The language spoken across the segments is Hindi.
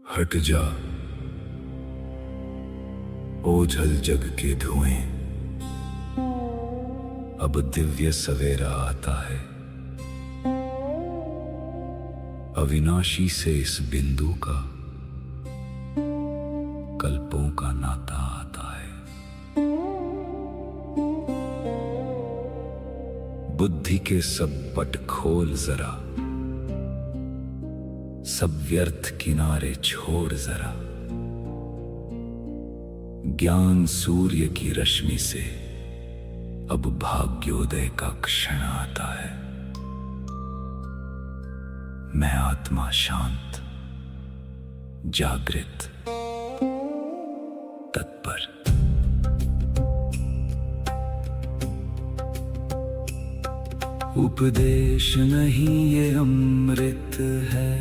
हट जा ओझल जग के धुएं, अब दिव्य सवेरा आता है। अविनाशी से इस बिंदु का कल्पों का नाता आता है। बुद्धि के सब पट खोल जरा, सब व्यर्थ किनारे छोड़ जरा। ज्ञान सूर्य की रश्मि से अब भाग्योदय का क्षण आता है। मैं आत्मा शांत, जागृत, तत्पर। उपदेश नहीं ये अमृत है,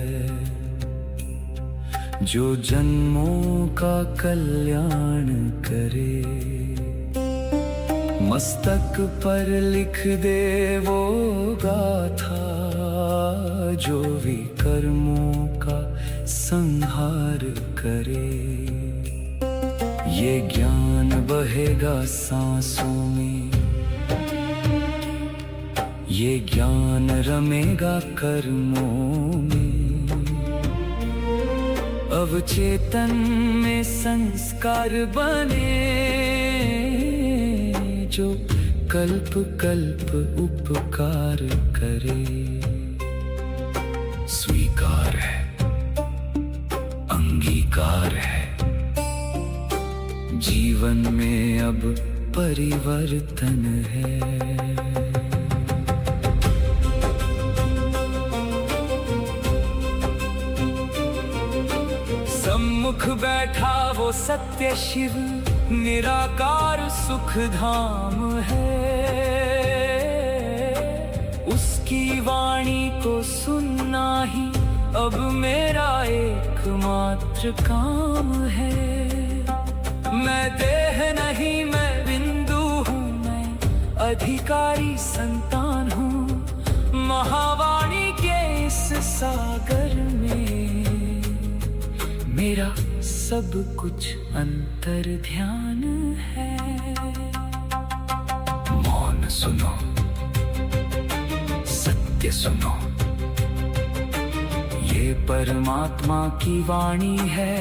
जो जन्मों का कल्याण करे। मस्तक पर लिख दे वो गाथा, जो विकर्मों का संहार करे। ये ज्ञान बहेगा सांसों में, ये ज्ञान रमेगा कर्मों में। अवचेतन में संस्कार बने, जो कल्प कल्प उपकार करे। स्वीकार है, अंगीकार है, जीवन में अब परिवर्तन है। सम्मुख बैठा वो सत्य शिव, निराकार सुख धाम है। उसकी वाणी को सुनना ही अब मेरा एकमात्र काम है। मैं देह नहीं, मैं बिंदु हूँ, मैं अधिकारी संतान हूँ। महावाणी के इस सागर में मेरा सब कुछ अंतर ध्यान है। मौन सुनो, सत्य सुनो, ये परमात्मा की वाणी है,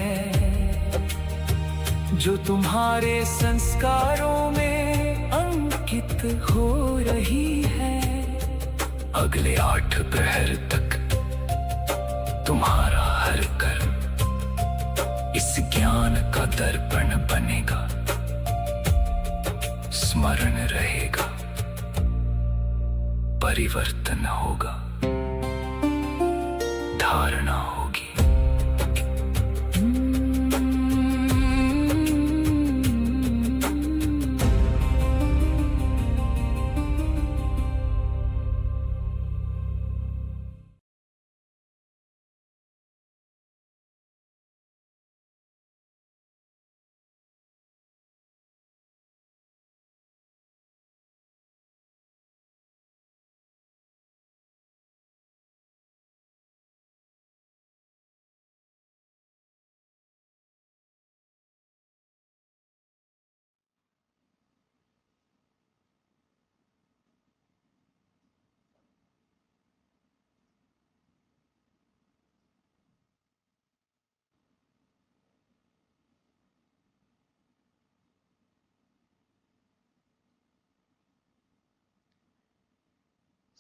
जो तुम्हारे संस्कारों में अंकित हो रही है। अगले 8 प्रहर तक तुम्हारा हर कर्म इस ज्ञान का दर्पण बनेगा, स्मरण रहेगा, परिवर्तन होगा, धारणा होगी।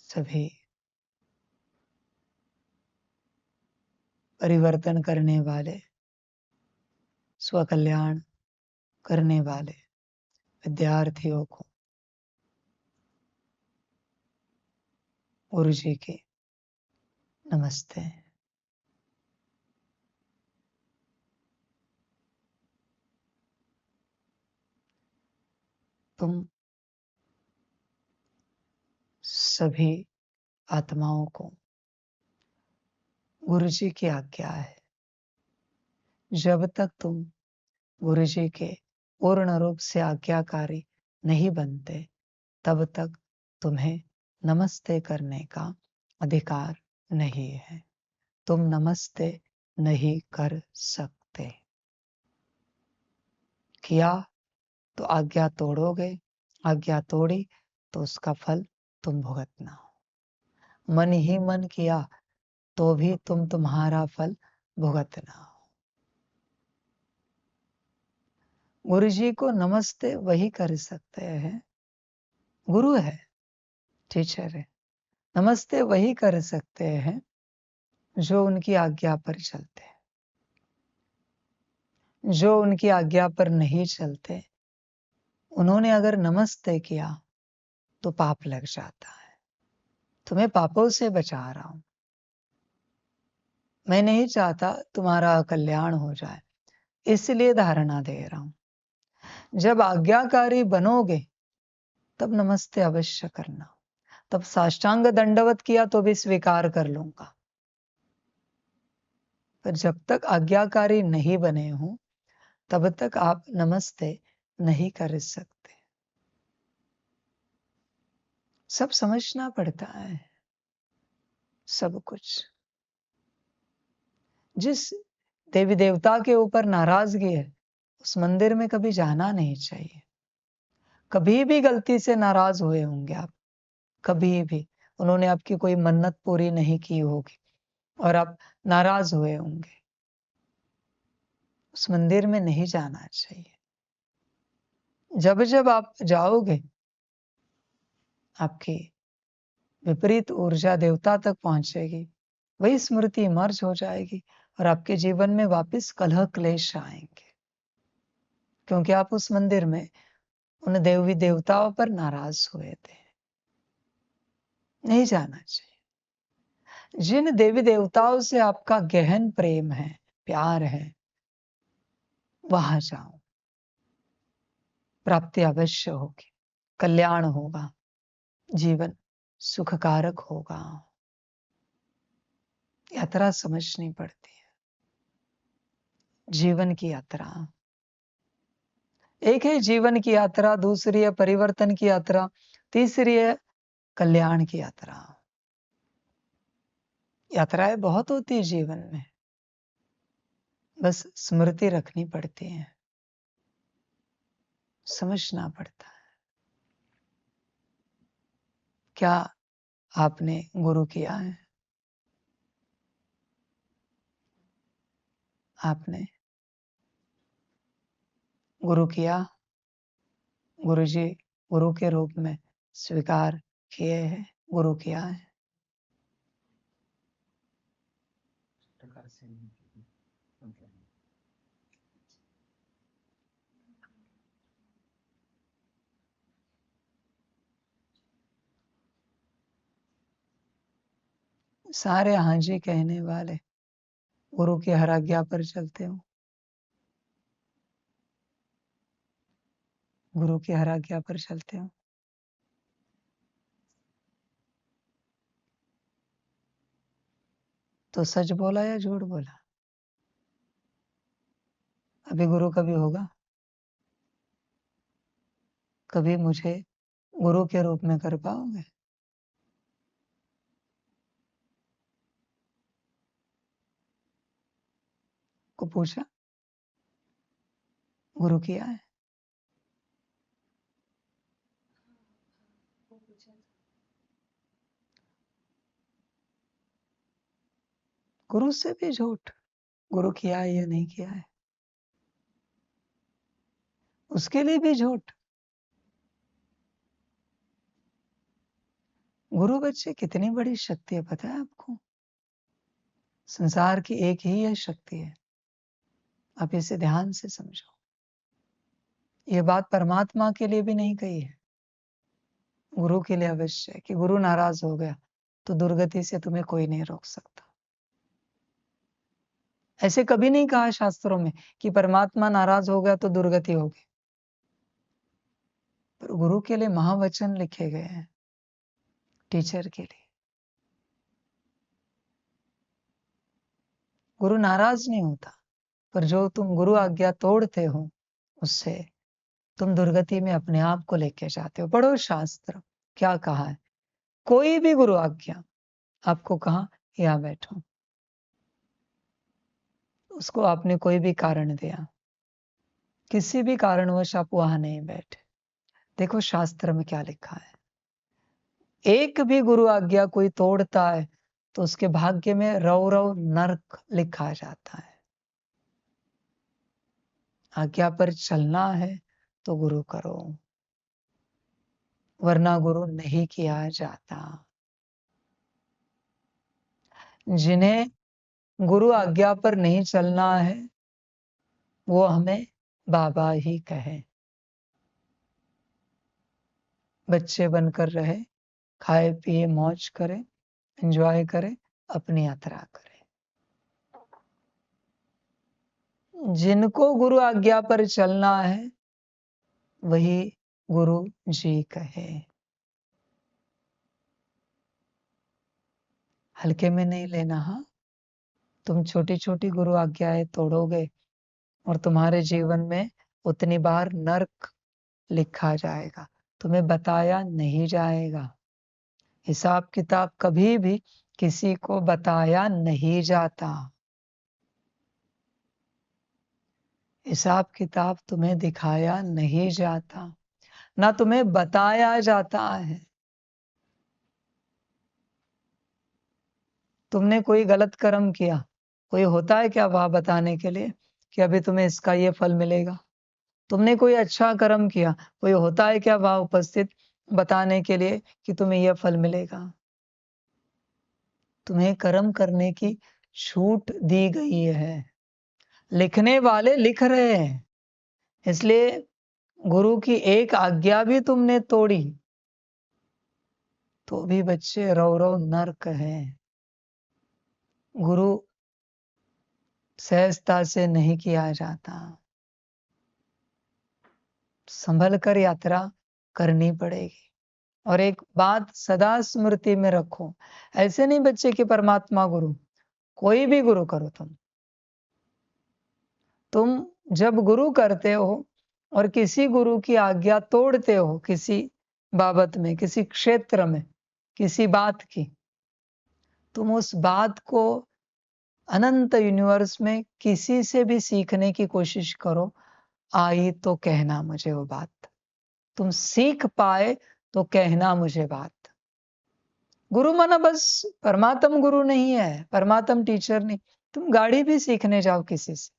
सभी परिवर्तन करने वाले, स्वकल्याण करने वाले विद्यार्थियों को गुरु जी के नमस्ते। तुम सभी आत्माओं को गुरु जी की आज्ञा है, जब तक तुम गुरु जी के पूर्ण रूप से आज्ञाकारी नहीं बनते, तब तक तुम्हें नमस्ते करने का अधिकार नहीं है। तुम नमस्ते नहीं कर सकते। किया तो आज्ञा तोड़ोगे, आज्ञा तोड़ी तो उसका फल तुम भुगतना। मन ही मन किया तो भी तुम तुम्हारा फल भुगतना। गुरु जी को नमस्ते वही कर सकते हैं, गुरु है, टीचर है। नमस्ते वही कर सकते हैं जो उनकी आज्ञा पर चलते हैं। जो उनकी आज्ञा पर नहीं चलते, उन्होंने अगर नमस्ते किया तो पाप लग जाता है। तुम्हें पापों से बचा रहा हूं, मैं नहीं चाहता तुम्हारा कल्याण हो जाए, इसलिए धारणा दे रहा हूं। जब आज्ञाकारी बनोगे तब नमस्ते अवश्य करना। तब साष्टांग दंडवत किया तो भी स्वीकार कर लूंगा। पर जब तक आज्ञाकारी नहीं बने हो तब तक आप नमस्ते नहीं कर सकते। सब समझना पड़ता है, सब कुछ। जिस देवी देवता के ऊपर नाराजगी है उस मंदिर में कभी जाना नहीं चाहिए। कभी भी गलती से नाराज हुए होंगे आप, कभी भी उन्होंने आपकी कोई मन्नत पूरी नहीं की होगी और आप नाराज हुए होंगे, उस मंदिर में नहीं जाना चाहिए। जब जब आप जाओगे आपकी विपरीत ऊर्जा देवता तक पहुंचेगी, वही स्मृति मर्ज हो जाएगी और आपके जीवन में वापस कलह क्लेश आएंगे, क्योंकि आप उस मंदिर में उन देवी देवताओं पर नाराज हुए थे। नहीं जाना चाहिए। जिन देवी देवताओं से आपका गहन प्रेम है, प्यार है, वहां जाओ, प्राप्ति अवश्य होगी, कल्याण होगा, जीवन सुखकारक होगा। यात्रा समझनी पड़ती है, जीवन की यात्रा। एक है जीवन की यात्रा, दूसरी है परिवर्तन की यात्रा, तीसरी है कल्याण की यात्रा। यात्राएं बहुत होती है जीवन में, बस स्मृति रखनी पड़ती है, समझना पड़ता है। क्या आपने गुरु किया है? आपने गुरु किया? गुरु जी गुरु के रूप में स्वीकार किए हैं, गुरु किया है? सारे हाँ जी कहने वाले गुरु की हर आज्ञा पर चलते हो, गुरु की हर आज्ञा पर चलते हो। तो सच बोला या झूठ बोला? अभी गुरु कभी होगा? कभी मुझे गुरु के रूप में कर पाओगे? को पूछा, गुरु किया है? गुरु से भी झूठ, गुरु किया है या नहीं किया है, उसके लिए भी झूठ। गुरु बच्चे कितनी बड़ी शक्ति है पता है आपको? संसार की एक ही यह शक्ति है, आप इसे ध्यान से समझो। ये बात परमात्मा के लिए भी नहीं कही है, गुरु के लिए अवश्य है कि गुरु नाराज हो गया तो दुर्गति से तुम्हें कोई नहीं रोक सकता। ऐसे कभी नहीं कहा शास्त्रों में कि परमात्मा नाराज हो गया तो दुर्गति होगी, पर गुरु के लिए महावचन लिखे गए हैं, टीचर के लिए। गुरु नाराज नहीं होता, पर जो तुम गुरु आज्ञा तोड़ते हो उससे तुम दुर्गति में अपने आप को लेके जाते हो। पढ़ो शास्त्र, क्या कहा है? कोई भी गुरु आज्ञा आपको कहा, यहाँ बैठो, उसको आपने कोई भी कारण दिया, किसी भी कारणवश आप वहां नहीं बैठे, देखो शास्त्र में क्या लिखा है, एक भी गुरु आज्ञा कोई तोड़ता है तो उसके भाग्य में रव रव नरक लिखा जाता है। आज्ञा पर चलना है तो गुरु करो, वरना गुरु नहीं किया जाता। जिन्हें गुरु आज्ञा पर नहीं चलना है वो हमें बाबा ही कहे। बच्चे बनकर रहे, खाए पिए मौज करे, एंजॉय करे, अपनी यात्रा करे। जिनको गुरु आज्ञा पर चलना है वही गुरु जी कहे। हल्के में नहीं लेना। हाँ, तुम छोटी छोटी गुरु आज्ञाएं तोड़ोगे और तुम्हारे जीवन में उतनी बार नरक लिखा जाएगा, तुम्हें बताया नहीं जाएगा। हिसाब किताब कभी भी किसी को बताया नहीं जाता। हिसाब किताब तुम्हें दिखाया नहीं जाता, ना तुम्हें बताया जाता है। तुमने कोई गलत कर्म किया, कोई होता है क्या वहां बताने के लिए कि अभी तुम्हें इसका ये फल मिलेगा? तुमने कोई अच्छा कर्म किया, कोई होता है क्या वहां उपस्थित बताने के लिए कि तुम्हें यह फल मिलेगा? तुम्हें कर्म करने की छूट दी गई है, लिखने वाले लिख रहे हैं। इसलिए गुरु की एक आज्ञा भी तुमने तोड़ी तो भी बच्चे रव रव नर्क है। गुरु सहजता से नहीं किया जाता, संभल कर यात्रा करनी पड़ेगी। और एक बात सदा स्मृति में रखो, ऐसे नहीं बच्चे कि परमात्मा गुरु, कोई भी गुरु करो तुम जब गुरु करते हो और किसी गुरु की आज्ञा तोड़ते हो, किसी बाबत में, किसी क्षेत्र में, किसी बात की, तुम उस बात को अनंत यूनिवर्स में किसी से भी सीखने की कोशिश करो, आई तो कहना मुझे वो बात, तुम सीख पाए तो कहना मुझे बात। गुरु माना बस परमात्म गुरु नहीं है, परमात्म टीचर नहीं। तुम गाड़ी भी सीखने जाओ किसी से,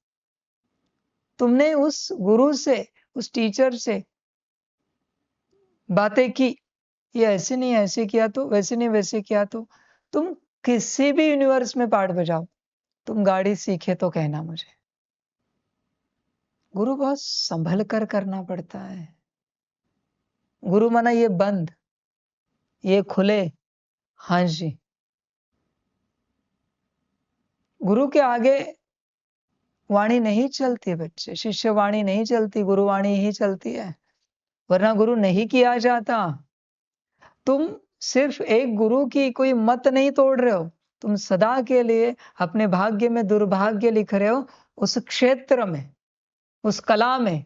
तुमने उस गुरु से, उस टीचर से बातें की, ये ऐसे नहीं ऐसे किया तो, वैसे नहीं वैसे किया तो, तुम किसी भी यूनिवर्स में पार्ट बजाओ, तुम गाड़ी सीखे तो कहना मुझे। गुरु बहुत संभल कर करना पड़ता है। गुरु माना ये बंद, ये खुले, हाँ जी। गुरु के आगे वाणी नहीं चलती बच्चे, शिष्य वाणी नहीं चलती, गुरु वाणी ही चलती है, वरना गुरु नहीं किया जाता। तुम सिर्फ एक गुरु की कोई मत नहीं तोड़ रहे हो, तुम सदा के लिए अपने भाग्य में दुर्भाग्य लिख रहे हो, उस क्षेत्र में, उस कला में,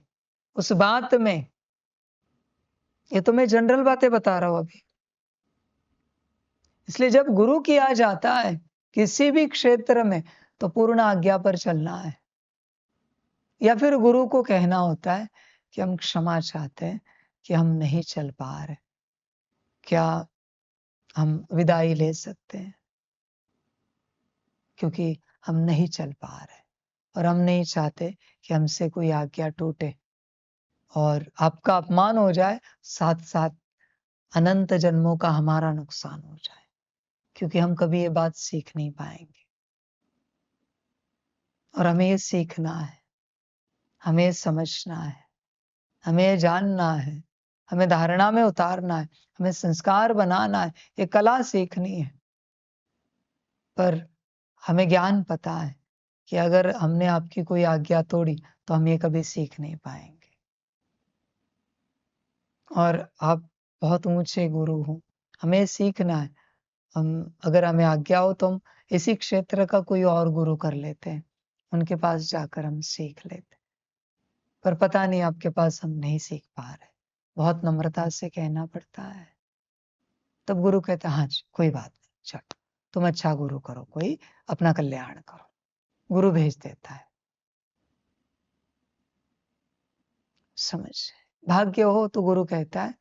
उस बात में। ये तो मैं जनरल बातें बता रहा हूं अभी। इसलिए जब गुरु किया जाता है किसी भी क्षेत्र में तो पूर्ण आज्ञा पर चलना है, या फिर गुरु को कहना होता है कि हम क्षमा चाहते हैं कि हम नहीं चल पा रहे, क्या हम विदाई ले सकते हैं, क्योंकि हम नहीं चल पा रहे और हम नहीं चाहते कि हमसे कोई आज्ञा टूटे और आपका अपमान हो जाए, साथ साथ अनंत जन्मों का हमारा नुकसान हो जाए, क्योंकि हम कभी ये बात सीख नहीं पाएंगे। और हमें ये सीखना है, हमें ये समझना है, हमें ये जानना है, हमें धारणा में उतारना है, हमें संस्कार बनाना है, ये कला सीखनी है। पर हमें ज्ञान पता है कि अगर हमने आपकी कोई आज्ञा तोड़ी तो हम ये कभी सीख नहीं पाएंगे। और आप बहुत ऊंचे गुरु हो, हमें सीखना है। हम अगर हमें आज्ञा हो तो हम इसी क्षेत्र का कोई और गुरु कर लेते हैं, उनके पास जाकर हम सीख लेते, पर पता नहीं आपके पास हम नहीं सीख पा रहे, बहुत नम्रता से कहना पड़ता है। तब गुरु कहता है हाँ जी कोई बात नहीं, चलो तुम अच्छा गुरु करो, कोई अपना कल्याण करो, गुरु भेज देता है। समझ। भाग्य हो तो गुरु कहता है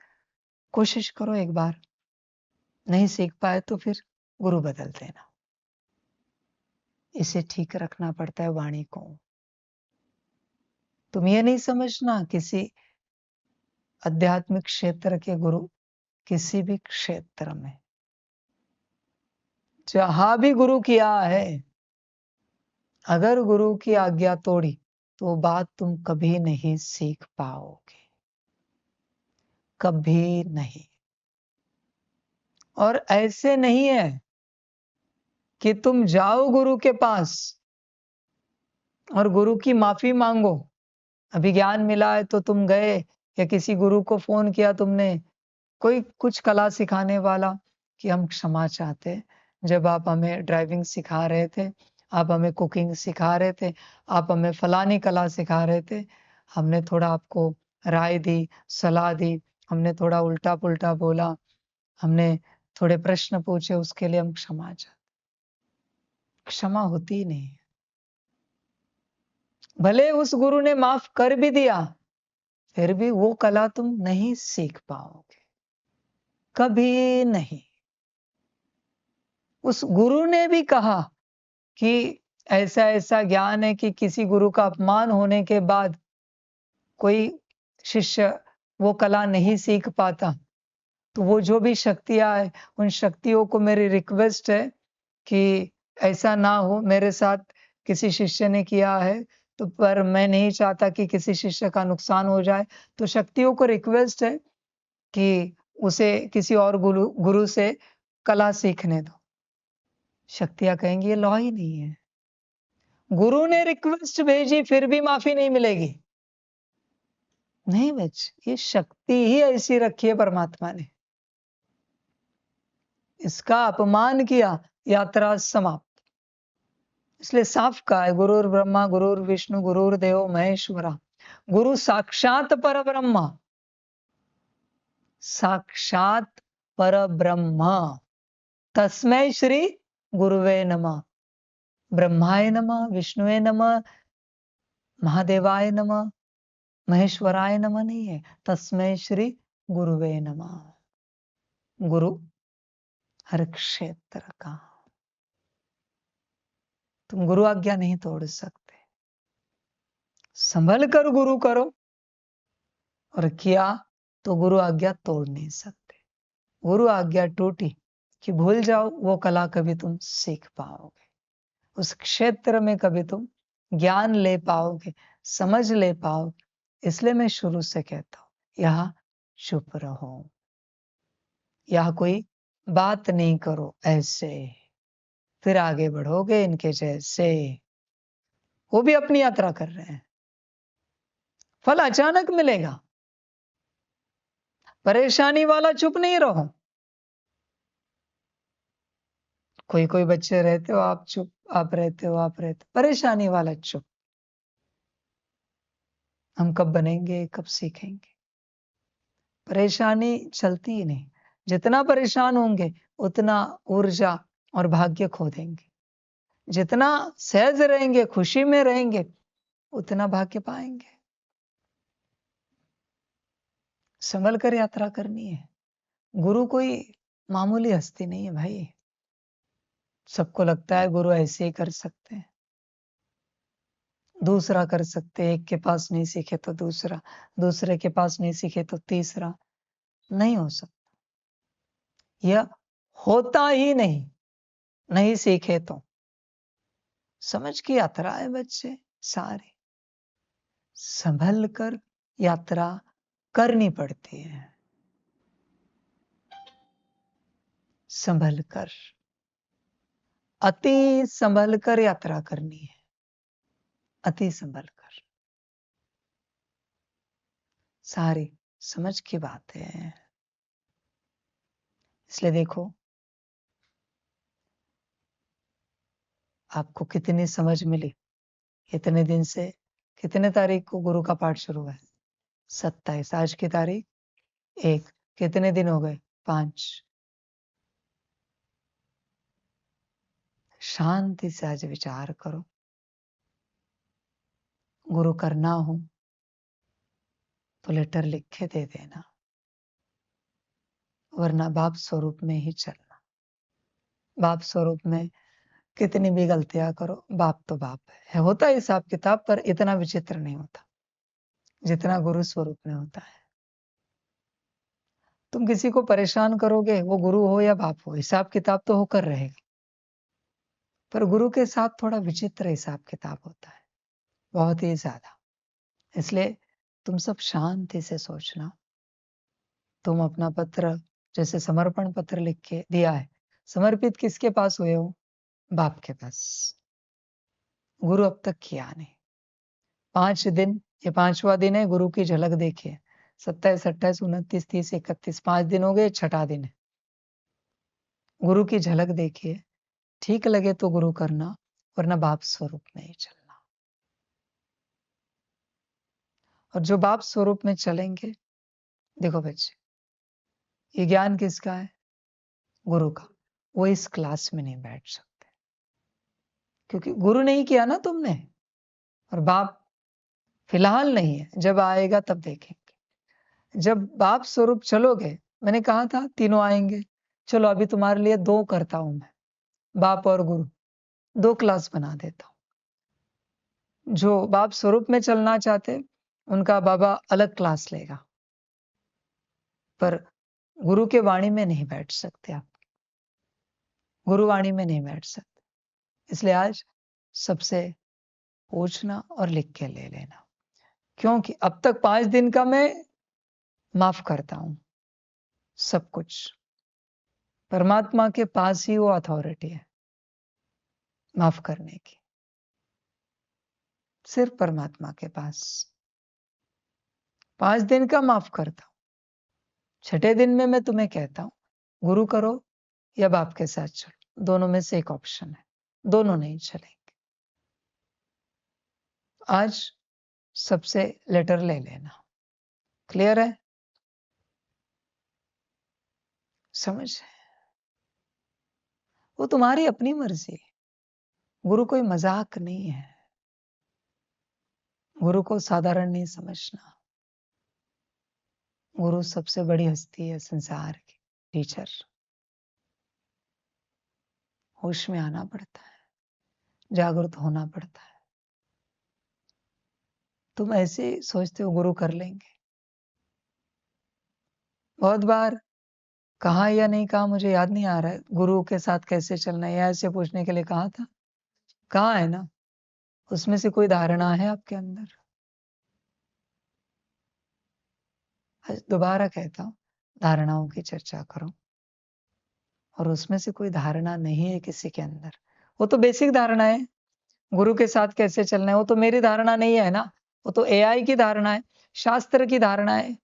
कोशिश करो एक बार, नहीं सीख पाए तो फिर गुरु बदल देना। इसे ठीक रखना पड़ता है वाणी को। तुम ये नहीं समझना किसी आध्यात्मिक क्षेत्र के गुरु, किसी भी क्षेत्र में जहां भी गुरु किया है, अगर गुरु की आज्ञा तोड़ी तो बात तुम कभी नहीं सीख पाओगे, कभी नहीं। और ऐसे नहीं है कि तुम जाओ गुरु के पास और गुरु की माफी मांगो। अभी ज्ञान मिला है तो तुम गए, या किसी गुरु को फोन किया तुमने, कोई कुछ कला सिखाने वाला, कि हम क्षमा चाहते हैं, जब आप हमें ड्राइविंग सिखा रहे थे, आप हमें कुकिंग सिखा रहे थे, आप हमें फलानी कला सिखा रहे थे, हमने थोड़ा आपको राय दी, सलाह दी, हमने थोड़ा उल्टा पुल्टा बोला, हमने थोड़े प्रश्न पूछे, उसके लिए हम क्षमा चाहते। क्षमा होती ही नहीं। भले उस गुरु ने माफ कर भी दिया, फिर भी वो कला तुम नहीं सीख पाओगे, कभी नहीं। उस गुरु ने भी कहा कि ऐसा ऐसा ज्ञान है कि किसी गुरु का अपमान होने के बाद कोई शिष्य वो कला नहीं सीख पाता। तो वो जो भी शक्तियां है, उन शक्तियों को मेरी रिक्वेस्ट है कि ऐसा ना हो। मेरे साथ किसी शिष्य ने किया है, तो पर मैं नहीं चाहता कि किसी शिष्य का नुकसान हो जाए, तो शक्तियों को रिक्वेस्ट है कि उसे किसी और गुरु से कला सीखने दो। शक्तियां कहेंगी ये लॉ ही नहीं है। गुरु ने रिक्वेस्ट भेजी फिर भी माफी नहीं मिलेगी। नहीं बच, ये शक्ति ही ऐसी रखी है परमात्मा ने। इसका अपमान किया, यात्रा समाप्त। इसलिए साफ कहा है, गुरुर ब्रह्मा गुरुर विष्णु गुरुर देव महेश्वरा, गुरु साक्षात पर ब्रह्मा। साक्षात पर ब्रह्म, तस्मै श्री गुरुवे नमः। ब्रह्माय नमः, विष्णुवे नमः, महादेवाय नमः, महेश्वराय नमः नहीं है, तस्मै श्री गुरुवे नमः। गुरु हर क्षेत्र का। तुम गुरु आज्ञा नहीं तोड़ सकते। संभल कर गुरु करो, और किया तो गुरु आज्ञा तोड़ नहीं सकते। गुरु आज्ञा टूटी कि भूल जाओ, वो कला कभी तुम सीख पाओगे, उस क्षेत्र में कभी तुम ज्ञान ले पाओगे, समझ ले पाओगे। इसलिए मैं शुरू से कहता हूं, यहां चुप रहो, यहां कोई बात नहीं करो ऐसे, फिर आगे बढ़ोगे इनके जैसे। वो भी अपनी यात्रा कर रहे हैं, फल अचानक मिलेगा। परेशानी वाला चुप नहीं रहो। कोई कोई बच्चे रहते हो आप चुप, आप रहते हो आप रहते, परेशानी वाला चुप। हम कब बनेंगे, कब सीखेंगे? परेशानी चलती ही नहीं। जितना परेशान होंगे उतना ऊर्जा और भाग्य खो देंगे। जितना सहज रहेंगे, खुशी में रहेंगे, उतना भाग्य पाएंगे। संभल कर यात्रा करनी है। गुरु कोई मामूली हस्ती नहीं है भाई। सबको लगता है गुरु ऐसे ही कर सकते हैं, दूसरा कर सकते हैं। एक के पास नहीं सीखे तो दूसरा, दूसरे के पास नहीं सीखे तो तीसरा। नहीं हो सकता, यह होता ही नहीं, नहीं सीखे तो। समझ की यात्रा है बच्चे सारे, संभल कर यात्रा करनी पड़ती है। संभल कर, अति संभल कर यात्रा करनी है, अति संभल कर। सारी समझ की बात है। इसलिए देखो, आपको कितनी समझ मिली इतने दिन से। कितने तारीख को गुरु का पाठ शुरू हुआ है? 27। आज की तारीख 1। कितने दिन हो गए? 5। शांति से आज विचार करो। गुरु करना हो तो लेटर लिख के दे देना, वरना बाप स्वरूप में ही चलना। बाप स्वरूप में कितनी भी गलतियां करो, बाप तो बाप है। होता है हिसाब किताब, पर इतना विचित्र नहीं होता जितना गुरु स्वरूप में होता है। तुम किसी को परेशान करोगे, वो गुरु हो या बाप हो, हिसाब किताब तो होकर रहेगा। पर गुरु के साथ थोड़ा विचित्र हिसाब किताब होता है, बहुत ही ज्यादा। इसलिए तुम सब शांति से सोचना। तुम अपना पत्र, जैसे समर्पण पत्र लिख के दिया है, समर्पित किसके पास हुए हो? बाप के पास। गुरु अब तक किया नहीं। 5 दिन, ये 5वां दिन है, गुरु की झलक देखिए। 27, 28, 29, 30, 31, 5 दिन हो गए, 6ठा दिन है। गुरु की झलक देखिए, ठीक लगे तो गुरु करना, वरना बाप स्वरूप में ही चलना। और जो बाप स्वरूप में चलेंगे, देखो बच्चे, ये ज्ञान किसका है? गुरु का। वो इस क्लास में नहीं बैठ सकते, क्योंकि गुरु नहीं किया ना तुमने, और बाप फिलहाल नहीं है, जब आएगा तब देखेंगे। जब बाप स्वरूप चलोगे, मैंने कहा था तीनों आएंगे। चलो अभी तुम्हारे लिए 2 करता हूं मैं, बाप और गुरु, 2 क्लास बना देता हूं। जो बाप स्वरूप में चलना चाहते, उनका बाबा अलग क्लास लेगा, पर गुरु के वाणी में नहीं बैठ सकते आप। गुरुवाणी में नहीं बैठ सकते। इसलिए आज सबसे पूछना और लिख के ले लेना, क्योंकि अब तक 5 दिन का मैं माफ करता हूं सब कुछ। परमात्मा के पास ही वो अथॉरिटी है माफ करने की, सिर्फ परमात्मा के पास। 5 दिन का माफ करता हूं। 6ठे दिन में मैं तुम्हें कहता हूं, गुरु करो या बाप के साथ चलो, दोनों में से एक ऑप्शन है, दोनों नहीं चलेंगे। आज सबसे लेटर ले लेना। क्लियर है? समझ? वो तुम्हारी अपनी मर्जी है। गुरु कोई मजाक नहीं है। गुरु को साधारण नहीं समझना। गुरु सबसे बड़ी हस्ती है संसार की, टीचर। होश में आना पड़ता है, जागरूक होना पड़ता है। तुम ऐसे सोचते हो गुरु कर लेंगे। बहुत बार कहा या नहीं कहा मुझे याद नहीं आ रहा है, गुरु के साथ कैसे चलना है या ऐसे पूछने के लिए कहा था। कहा है ना? उसमें से कोई धारणा है आपके अंदर? आज दोबारा कहता हूं, धारणाओं की चर्चा करो। और उसमें से कोई धारणा नहीं है किसी के अंदर, वो तो बेसिक धारणा है। गुरु के साथ कैसे चलना है, वो तो मेरी धारणा नहीं है ना, वो तो एआई की धारणा है, शास्त्र की धारणा है,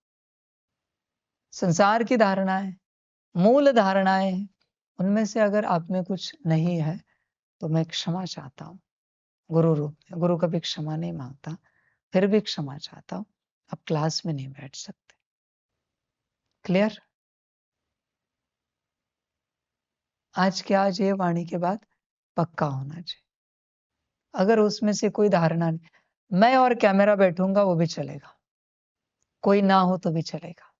संसार की धारणा है, मूल धारणाएं हैं। उनमें से अगर आप में कुछ नहीं है तो मैं क्षमा चाहता हूं गुरु रूप में। गुरु कभी क्षमा नहीं मांगता, फिर भी क्षमा चाहता हूं। आप क्लास में नहीं बैठ सकते। क्लियर? आज के आज ये वाणी के बाद पक्का होना चाहिए। अगर उसमें से कोई धारणा नहीं, मैं और कैमरा बैठूंगा वो भी चलेगा, कोई ना हो तो भी चलेगा,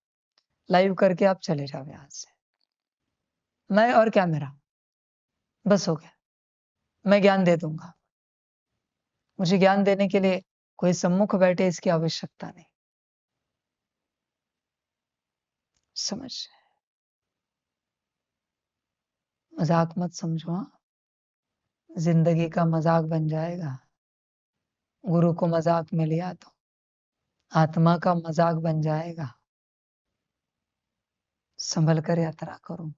लाइव करके आप चले जाओ यहां से। मैं और कैमरा, बस हो गया। मैं ज्ञान दे दूंगा। मुझे ज्ञान देने के लिए कोई सम्मुख बैठे इसकी आवश्यकता नहीं। समझ? मजाक मत समझो। हाँ, जिंदगी का मजाक बन जाएगा। गुरु को मजाक में लिया तो आत्मा का मजाक बन जाएगा। संभल कर यात्रा करो।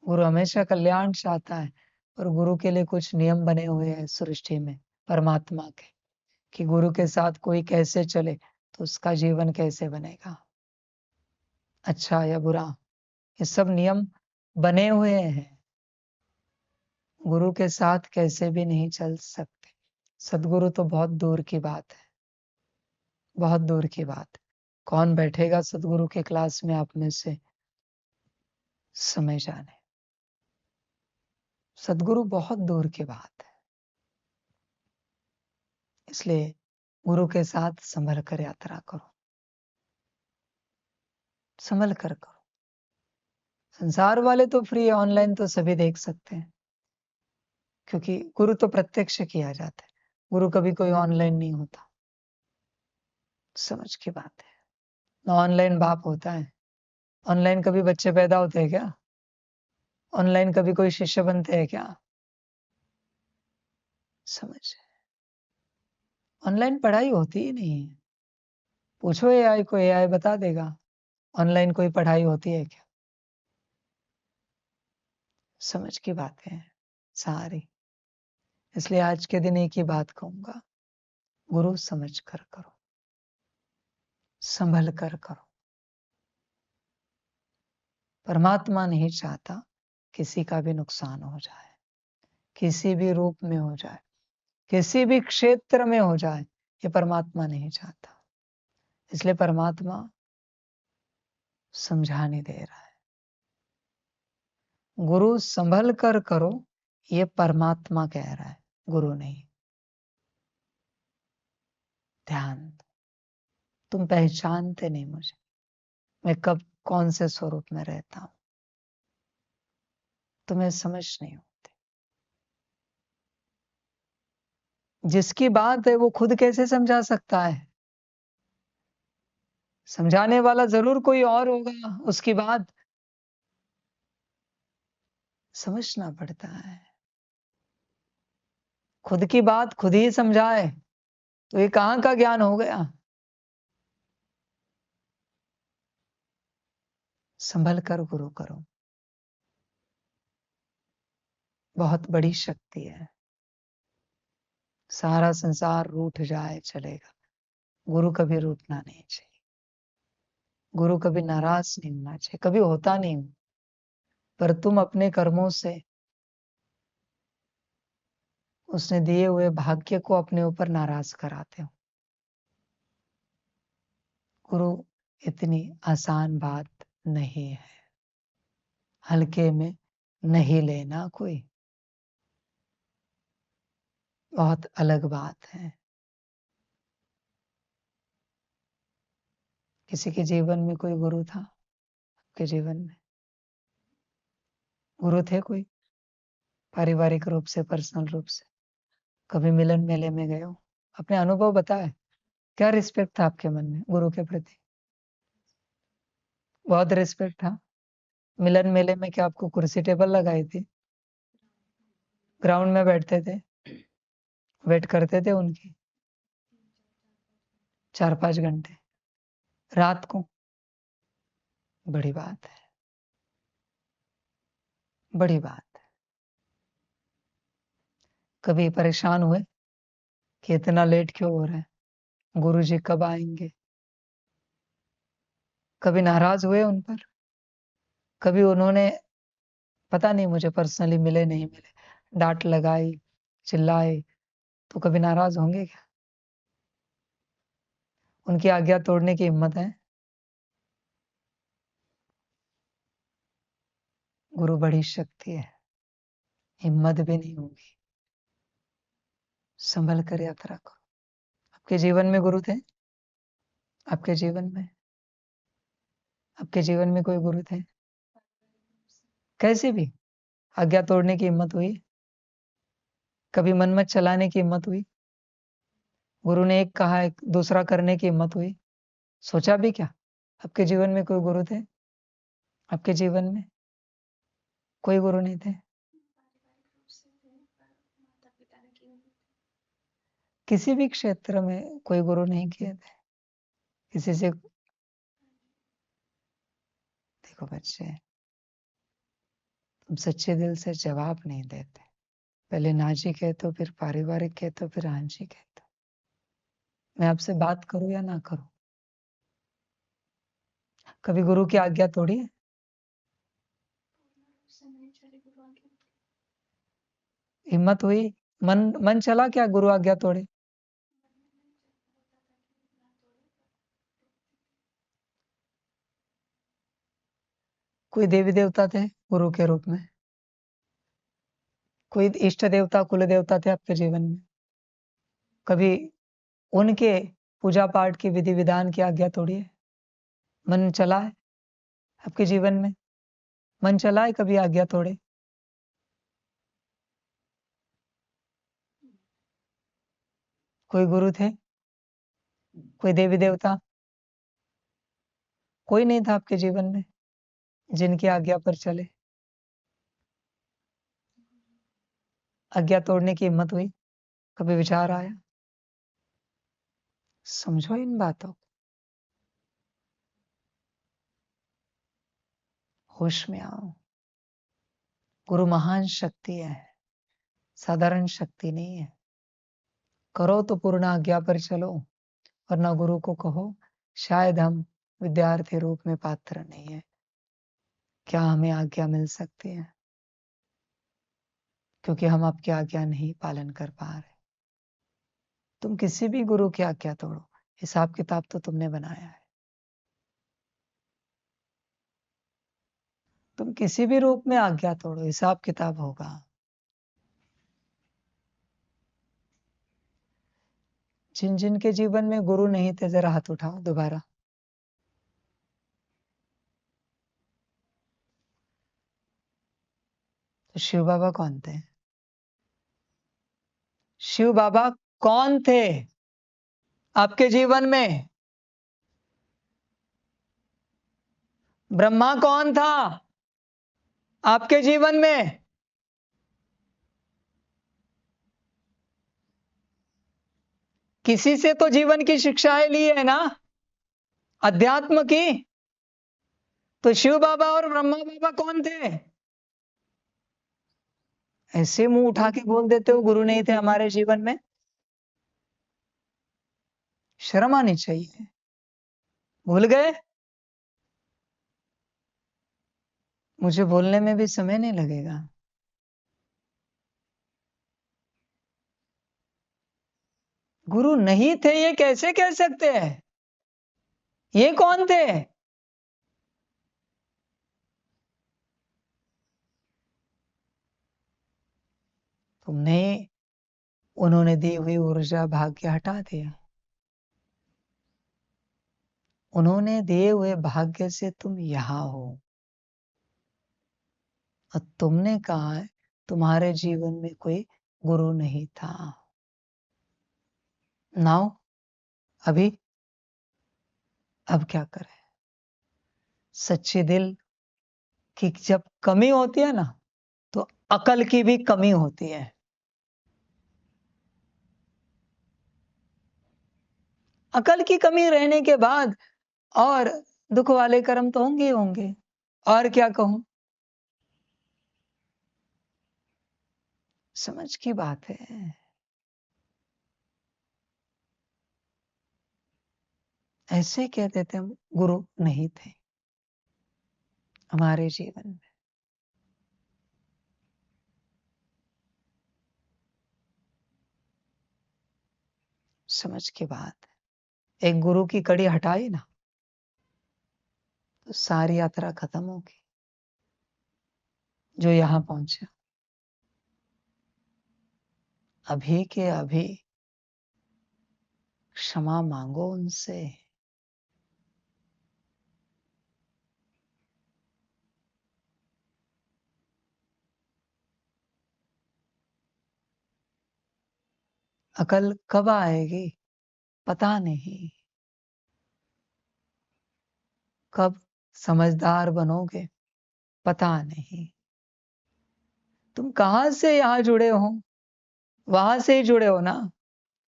गुरु हमेशा कल्याण चाहता है, और गुरु के लिए कुछ नियम बने हुए हैं सृष्टि में परमात्मा के, कि गुरु के साथ कोई कैसे चले तो उसका जीवन कैसे बनेगा, अच्छा या बुरा। ये सब नियम बने हुए हैं। गुरु के साथ कैसे भी नहीं चल सकते। सदगुरु तो बहुत दूर की बात है, बहुत दूर की बात। कौन बैठेगा सदगुरु के क्लास में आप में से? समय जाने। सदगुरु बहुत दूर की बात है। इसलिए गुरु के साथ संभल कर यात्रा करो। संभल कर करो। संसार वाले तो फ्री है, ऑनलाइन तो सभी देख सकते हैं, क्योंकि गुरु तो प्रत्यक्ष किया जाता है, गुरु कभी कोई ऑनलाइन नहीं होता। समझ की बात है ना। ऑनलाइन बाप होता है, ऑनलाइन कभी बच्चे पैदा होते हैं क्या? ऑनलाइन कभी कोई शिष्य बनते हैं क्या? समझ, ऑनलाइन पढ़ाई होती ही नहीं है। पूछो एआई को, एआई बता देगा ऑनलाइन कोई पढ़ाई होती है क्या। समझ की बातें हैं सारी। इसलिए आज के दिन एक ही बात कहूंगा, गुरु समझ कर करो, संभल कर करो। परमात्मा नहीं चाहता किसी का भी नुकसान हो जाए, किसी भी रूप में हो जाए, किसी भी क्षेत्र में हो जाए, ये परमात्मा नहीं चाहता। इसलिए परमात्मा समझाने दे रहा है, गुरु संभल कर करो, ये परमात्मा कह रहा है, गुरु नहीं। ध्यान दो, तुम पहचानते नहीं मुझे, मैं कब कौन से स्वरूप में रहता हूं, तुम्हें समझ नहीं होती। जिसकी बात है वो खुद कैसे समझा सकता है? समझाने वाला जरूर कोई और होगा, उसकी बात समझना पड़ता है। खुद की बात खुद ही समझाए तो ये कहां का ज्ञान हो गया? संभल कर गुरु करो, बहुत बड़ी शक्ति है। सारा संसार रूठ जाए चलेगा, गुरु कभी रूठना नहीं चाहिए, गुरु कभी नाराज नहीं होना चाहिए, कभी होता नहीं हूं, पर तुम अपने कर्मों से उसने दिए हुए भाग्य को अपने ऊपर नाराज कराते हो। गुरु इतनी आसान बात नहीं है, हल्के में नहीं लेना कोई, बहुत अलग बात है। किसी के जीवन में कोई गुरु था? आपके जीवन में गुरु थे कोई? पारिवारिक रूप से, पर्सनल रूप से कभी मिलन मेले में गए हो? अपने अनुभव बताए, क्या रिस्पेक्ट था आपके मन में गुरु के प्रति? बहुत रिस्पेक्ट था। मिलन मेले में क्या आपको कुर्सी टेबल लगाई थी? ग्राउंड में बैठते थे, वेट करते थे उनकी 4-5 घंटे रात को? बड़ी बात है, बड़ी बात है। कभी परेशान हुए कि इतना लेट क्यों हो रहा है, गुरुजी कब आएंगे? कभी नाराज हुए उन पर? कभी उन्होंने, पता नहीं मुझे पर्सनली मिले नहीं मिले, डांट लगाई, चिल्लाए, तो कभी नाराज होंगे क्या? उनकी आज्ञा तोड़ने की हिम्मत है? गुरु बड़ी शक्ति है, हिम्मत भी नहीं होगी। संभल कर यात्रा करो। आपके जीवन में गुरु थे? आपके जीवन में, आपके जीवन में कोई गुरु थे? कैसे भी आज्ञा तोड़ने की हिम्मत हुई? कभी मन मत चलाने की हिम्मत हुई? गुरु ने एक कहा एक दूसरा करने की हिम्मत हुई? सोचा भी क्या? आपके जीवन में कोई गुरु थे? आपके जीवन में कोई गुरु नहीं थे? किसी भी क्षेत्र में कोई गुरु नहीं किए थे? किसी से? देखो बच्चे, तुम सच्चे दिल से जवाब नहीं देते, पहले ना जी कहते हो, फिर पारिवारिक कहते हो, फिर हाँ जी कहते हो। मैं आपसे बात करूं या ना करूं? कभी गुरु की आज्ञा तोड़ी है? हिम्मत हुई? मन चला क्या गुरु आज्ञा तोड़े? कोई देवी देवता थे गुरु के रूप में? कोई इष्ट देवता कुल देवता थे आपके जीवन में? कभी उनके पूजा पाठ की विधि विधान की आज्ञा तोड़ी है? मन चला है? आपके जीवन में मन चला है कभी आज्ञा तोड़े? कोई गुरु थे? कोई देवी देवता? कोई नहीं था आपके जीवन में जिनकी आज्ञा पर चले? आज्ञा तोड़ने की हिम्मत हुई? कभी विचार आया? समझो इन बातों को, होश में आओ। गुरु महान शक्ति है, साधारण शक्ति नहीं है। करो तो पूर्ण आज्ञा पर चलो, वरना गुरु को कहो शायद हम विद्यार्थी रूप में पात्र नहीं है, क्या हमें आज्ञा मिल सकती है? क्योंकि हम आपकी आज्ञा नहीं पालन कर पा रहे। तुम किसी भी गुरु की आज्ञा तोड़ो, हिसाब किताब तो तुमने बनाया है। तुम किसी भी रूप में आज्ञा तोड़ो, हिसाब किताब होगा। जिन जिन के जीवन में गुरु नहीं थे, जरा हाथ उठाओ दोबारा। तो शिव बाबा कौन थे? शिव बाबा कौन थे आपके जीवन में? ब्रह्मा कौन था आपके जीवन में? किसी से तो जीवन की शिक्षाएं ली है ना, अध्यात्म की। तो शिव बाबा और ब्रह्मा बाबा कौन थे? ऐसे मुंह उठा के बोल देते हो गुरु नहीं थे हमारे जीवन में। शर्म आनी चाहिए। भूल गए? मुझे बोलने में भी समय नहीं लगेगा। गुरु नहीं थे ये कैसे कह सकते हैं? ये कौन थे? तुमने उन्होंने दी हुई ऊर्जा भाग्य हटा दिया। उन्होंने दिए हुए भाग्य से तुम यहां हो, और तुमने कहा है तुम्हारे जीवन में कोई गुरु नहीं था। नाउ अभी अब क्या करें? सच्चे दिल की जब कमी होती है ना, तो अकल की भी कमी होती है। अकल की कमी रहने के बाद और दुख वाले कर्म तो होंगे ही होंगे। और क्या कहूं? समझ की बात है। ऐसे कह देते हम गुरु नहीं थे हमारे जीवन में। समझ की बात है। एक गुरु की कड़ी हटाई ना, तो सारी यात्रा खत्म होगी। जो यहां पहुंचे अभी के अभी क्षमा मांगो उनसे। अकल कब आएगी पता नहीं, कब समझदार बनोगे पता नहीं। तुम कहां से यहां जुड़े हो? वहां से ही जुड़े हो ना,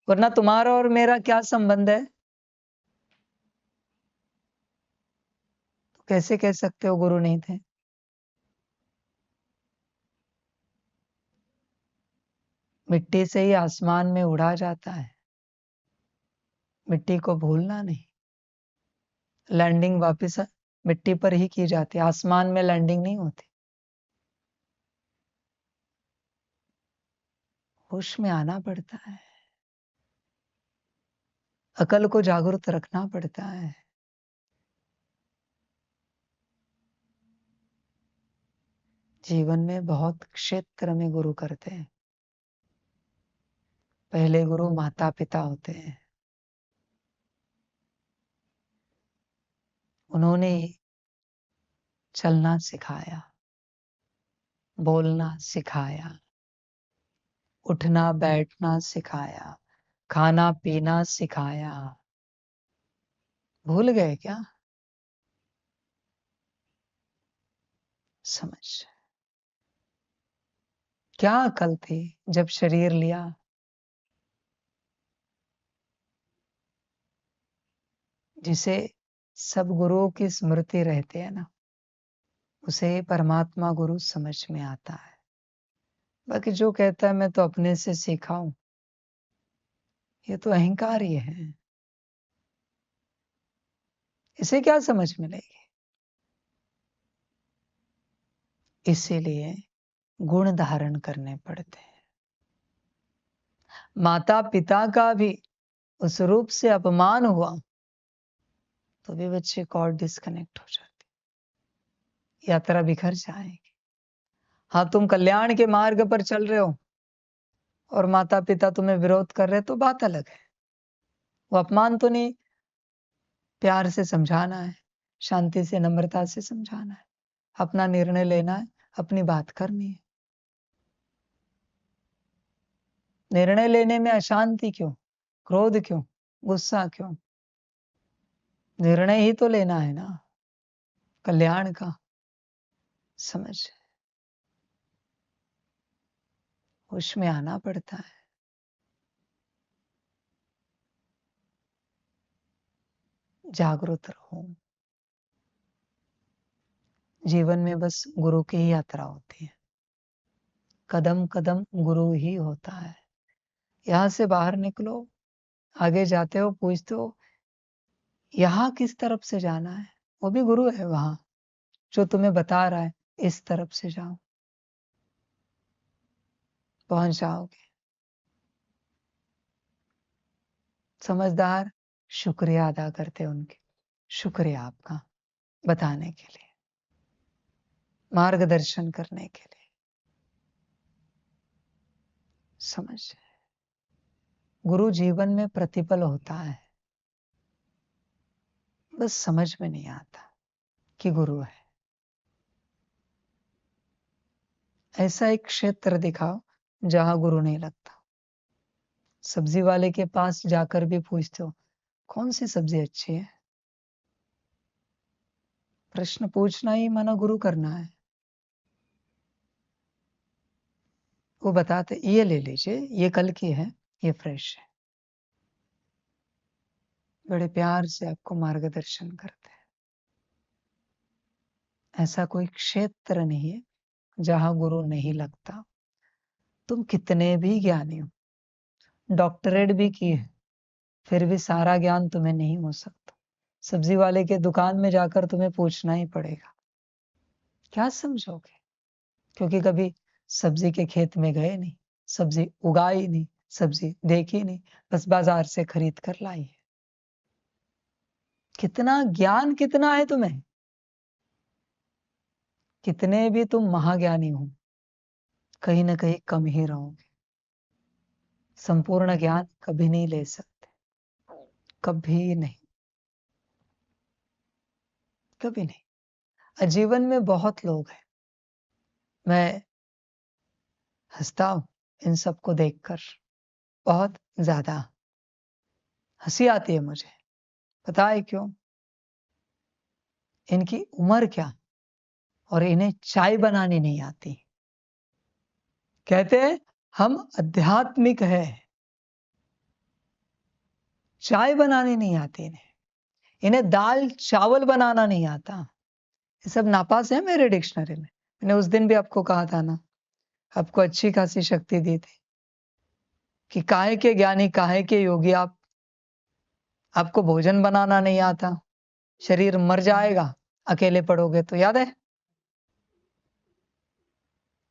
वरना तुम्हारा और मेरा क्या संबंध है? तो कैसे कह सकते हो गुरु नहीं थे? मिट्टी से ही आसमान में उड़ा जाता है, मिट्टी को भूलना नहीं। लैंडिंग वापस मिट्टी पर ही की जाती है, आसमान में लैंडिंग नहीं होती। होश में आना पड़ता है, अकल को जागरूक रखना पड़ता है। जीवन में बहुत क्षेत्र में गुरु करते हैं। पहले गुरु माता पिता होते हैं। उन्होंने चलना सिखाया, बोलना सिखाया, उठना बैठना सिखाया, खाना पीना सिखाया। भूल गए क्या? समझ, क्या अकल थी जब शरीर लिया? जिसे सब गुरुओं की स्मृति रहती है ना, उसे परमात्मा गुरु समझ में आता है। बाकी जो कहता है मैं तो अपने से सीखा हूं, ये तो अहंकार ही है। इसे क्या समझ मिलेगी? इसीलिए गुण धारण करने पड़ते हैं। माता पिता का भी उस रूप से अपमान हुआ तो भी बच्चे कॉर्ड डिस्कनेक्ट हो जाते, यात्रा बिखर जाएगी। हाँ, तुम कल्याण के मार्ग पर चल रहे हो और माता पिता तुम्हें विरोध कर रहे तो बात अलग है। वो अपमान तो नहीं, प्यार से समझाना है, शांति से नम्रता से समझाना है, अपना निर्णय लेना है, अपनी बात करनी है। निर्णय लेने में अशांति क्यों, क्रोध क्यों, गुस्सा क्यों? निर्णय ही तो लेना है ना कल्याण का। समझ, होश में आना पड़ता है। जागरूक रहो। जीवन में बस गुरु की ही यात्रा होती है, कदम कदम गुरु ही होता है। यहां से बाहर निकलो, आगे जाते हो पूछते हो यहाँ किस तरफ से जाना है, वो भी गुरु है वहां जो तुम्हें बता रहा है इस तरफ से जाओ, पहुंच जाओगे। समझदार शुक्रिया अदा करते उनके, शुक्रिया आपका बताने के लिए, मार्गदर्शन करने के लिए। समझ, गुरु जीवन में प्रतिपल होता है, बस समझ में नहीं आता कि गुरु है। ऐसा एक क्षेत्र दिखाओ जहां गुरु नहीं लगता। सब्जी वाले के पास जाकर भी पूछते हो कौन सी सब्जी अच्छी है? प्रश्न पूछना ही माना गुरु करना है। वो बताते ये ले लीजिए, ये कल की है, ये फ्रेश है। बड़े प्यार से आपको मार्गदर्शन करते हैं। ऐसा कोई क्षेत्र नहीं है जहां गुरु नहीं लगता। तुम कितने भी ज्ञानी हो, डॉक्टरेट भी की है, फिर भी सारा ज्ञान तुम्हें नहीं हो सकता। सब्जी वाले के दुकान में जाकर तुम्हें पूछना ही पड़ेगा, क्या समझोगे? क्योंकि कभी सब्जी के खेत में गए नहीं, सब्जी उगाई नहीं, सब्जी देखी नहीं, बस बाजार से खरीद कर लाई है। कितना ज्ञान कितना है तुम्हें, कितने भी तुम महाज्ञानी हो, कहीं ना कहीं कम ही रहोगे। संपूर्ण ज्ञान कभी नहीं ले सकते, कभी नहीं, कभी नहीं। जीवन में बहुत लोग हैं, मैं हंसता हूं इन सबको देखकर, बहुत ज्यादा हंसी आती है मुझे। पता है क्यों? इनकी उम्र क्या और इन्हें चाय बनानी नहीं आती। कहते हैं हम आध्यात्मिक है, चाय बनानी नहीं आती इन्हें, इन्हें दाल चावल बनाना नहीं आता। ये सब नापास है मेरे डिक्शनरी में। मैंने उस दिन भी आपको कहा था ना, आपको अच्छी खासी शक्ति दी थी कि काहे के ज्ञानी काहे के योगी आप, आपको भोजन बनाना नहीं आता, शरीर मर जाएगा अकेले पड़ोगे तो। याद है?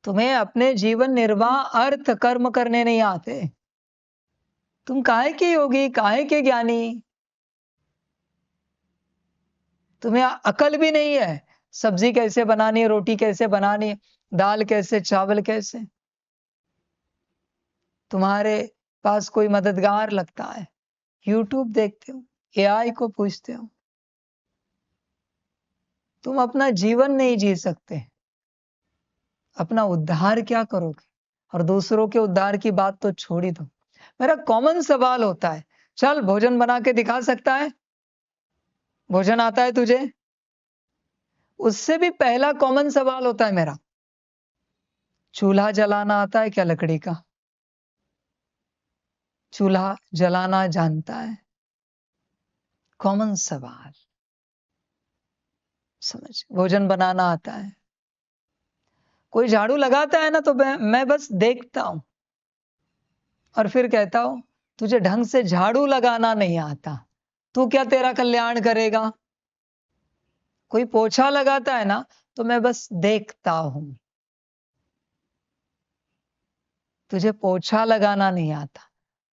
तुम्हें अपने जीवन निर्वाह अर्थ कर्म करने नहीं आते, तुम काहे के योगी काहे के ज्ञानी? तुम्हें अकल भी नहीं है सब्जी कैसे बनानी है, रोटी कैसे बनानी है, दाल कैसे, चावल कैसे। तुम्हारे पास कोई मददगार लगता है, यूट्यूब देखते हो, एआई को पूछते हो, तुम अपना जीवन नहीं जी सकते, अपना उद्धार क्या करोगे? और दूसरों के उद्धार की बात तो छोड़ ही दो। मेरा कॉमन सवाल होता है, चल भोजन बना के दिखा सकता है? भोजन आता है तुझे? उससे भी पहला कॉमन सवाल होता है मेरा, चूल्हा जलाना आता है क्या लकड़ी का? चूल्हा जलाना जानता है? कॉमन सवाल। समझ, भोजन बनाना आता है? कोई झाड़ू लगाता है ना तो मैं बस देखता हूं और फिर कहता हूं तुझे ढंग से झाड़ू लगाना नहीं आता, तू क्या तेरा कल्याण करेगा? कोई पोछा लगाता है ना तो मैं बस देखता हूं, तुझे पोछा लगाना नहीं आता,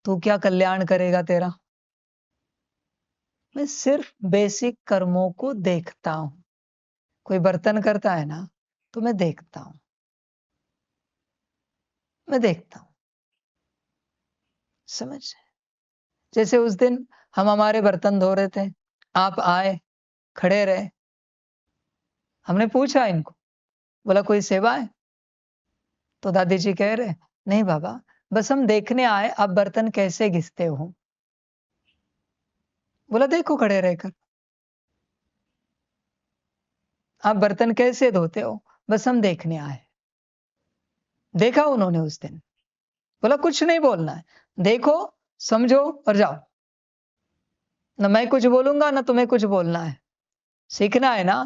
तू क्या कल्याण करेगा तेरा? मैं सिर्फ बेसिक कर्मों को देखता हूं। कोई बर्तन करता है ना तो मैं देखता हूं, मैं देखता हूं। समझ, जैसे उस दिन हम हमारे बर्तन धो रहे थे, आप आए, खड़े रहे, हमने पूछा इनको, बोला कोई सेवा है? तो दादी जी कह रहे नहीं बाबा, बस हम देखने आए आप बर्तन कैसे घिसते हो। बोला देखो खड़े रहकर, आप बर्तन कैसे धोते हो, बस हम देखने आए। देखा उन्होंने उस दिन, बोला कुछ नहीं बोलना है, देखो, समझो और जाओ। ना मैं कुछ बोलूंगा ना तुम्हें कुछ बोलना है, सीखना है ना,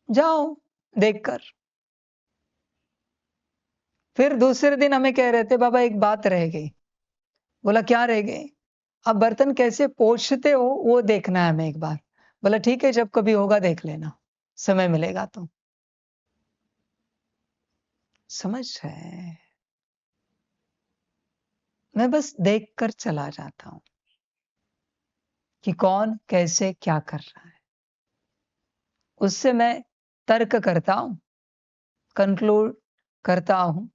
जाओ देखकर। फिर दूसरे दिन हमें कह रहे थे बाबा एक बात रह गई। बोला क्या रह गई? आप बर्तन कैसे पोंछते हो वो देखना है हमें एक बार। बोला ठीक है, जब कभी होगा देख लेना, समय मिलेगा तो। समझ है, मैं बस देखकर चला जाता हूं कि कौन कैसे क्या कर रहा है, उससे मैं तर्क करता हूं, कंक्लूड करता हूं,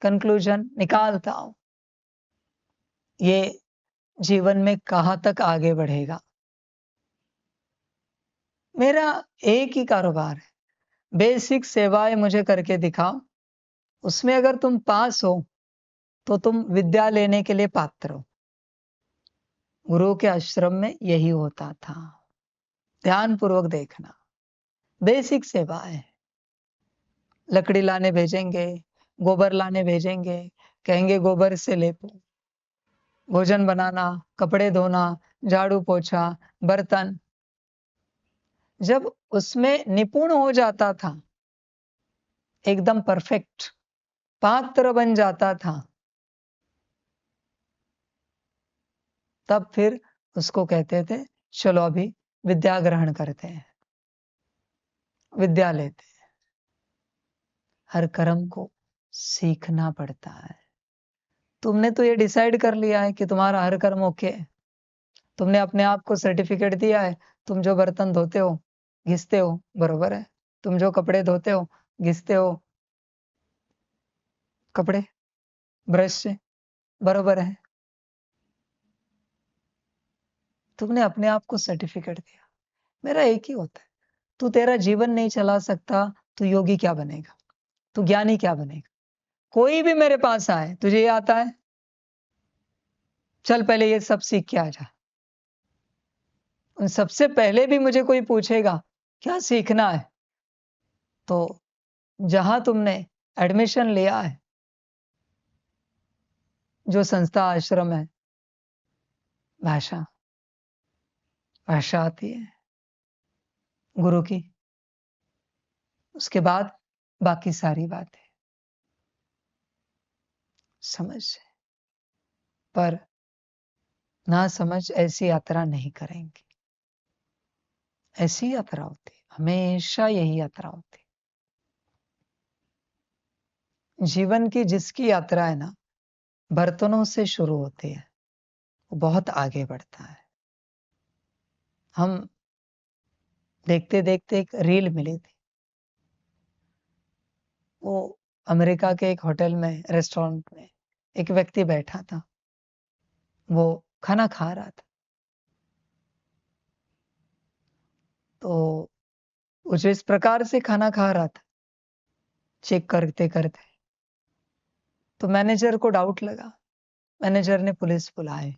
कंक्लूजन निकालता हूं, ये जीवन में कहां तक आगे बढ़ेगा। मेरा एक ही कारोबार है, बेसिक सेवाएं मुझे करके दिखाओ, उसमें अगर तुम पास हो तो तुम विद्या लेने के लिए पात्र हो। गुरु के आश्रम में यही होता था। ध्यान पूर्वक देखना, बेसिक सेवाएं, लकड़ी लाने भेजेंगे, गोबर लाने भेजेंगे, कहेंगे गोबर से लेपो, भोजन बनाना, कपड़े धोना, झाड़ू पोछा, बर्तन। जब उसमें निपुण हो जाता था, एकदम परफेक्ट पात्र बन जाता था, तब फिर उसको कहते थे चलो अभी विद्या ग्रहण करते हैं, विद्या लेते हैं। हर कर्म को सीखना पड़ता है। तुमने तो ये डिसाइड कर लिया है कि तुम्हारा हर कर्म ओके है, तुमने अपने आप को सर्टिफिकेट दिया है, तुम जो बर्तन धोते हो घिसते हो बरोबर है, तुम जो कपड़े धोते हो घिसते हो कपड़े ब्रश से बरोबर है, तुमने अपने आप को सर्टिफिकेट दिया। मेरा एक ही होता है, तू तेरा जीवन नहीं चला सकता, तू योगी क्या बनेगा, तू ज्ञानी क्या बनेगा? कोई भी मेरे पास आए, तुझे ये आता है, चल पहले ये सब सीख के आ जा। उन सबसे पहले भी मुझे कोई पूछेगा क्या सीखना है, तो जहां तुमने एडमिशन लिया है, जो संस्था आश्रम है, भाषा भाषा आती है गुरु की, उसके बाद बाकी सारी बातें। समझ, पर ना समझ ऐसी यात्रा नहीं करेंगे। ऐसी यात्रा होती, हमेशा यही यात्रा होती। जीवन की जिसकी यात्रा है ना, बर्तनों से शुरू होती है, वो बहुत आगे बढ़ता है। हम देखते देखते एक रील मिली थी, वो अमेरिका के एक होटल में, रेस्टोरेंट में एक व्यक्ति बैठा था, वो खाना खा रहा था, तो वो जो इस प्रकार से खाना खा रहा था, चेक करते करते, तो मैनेजर को डाउट लगा। मैनेजर ने पुलिस बुलाए।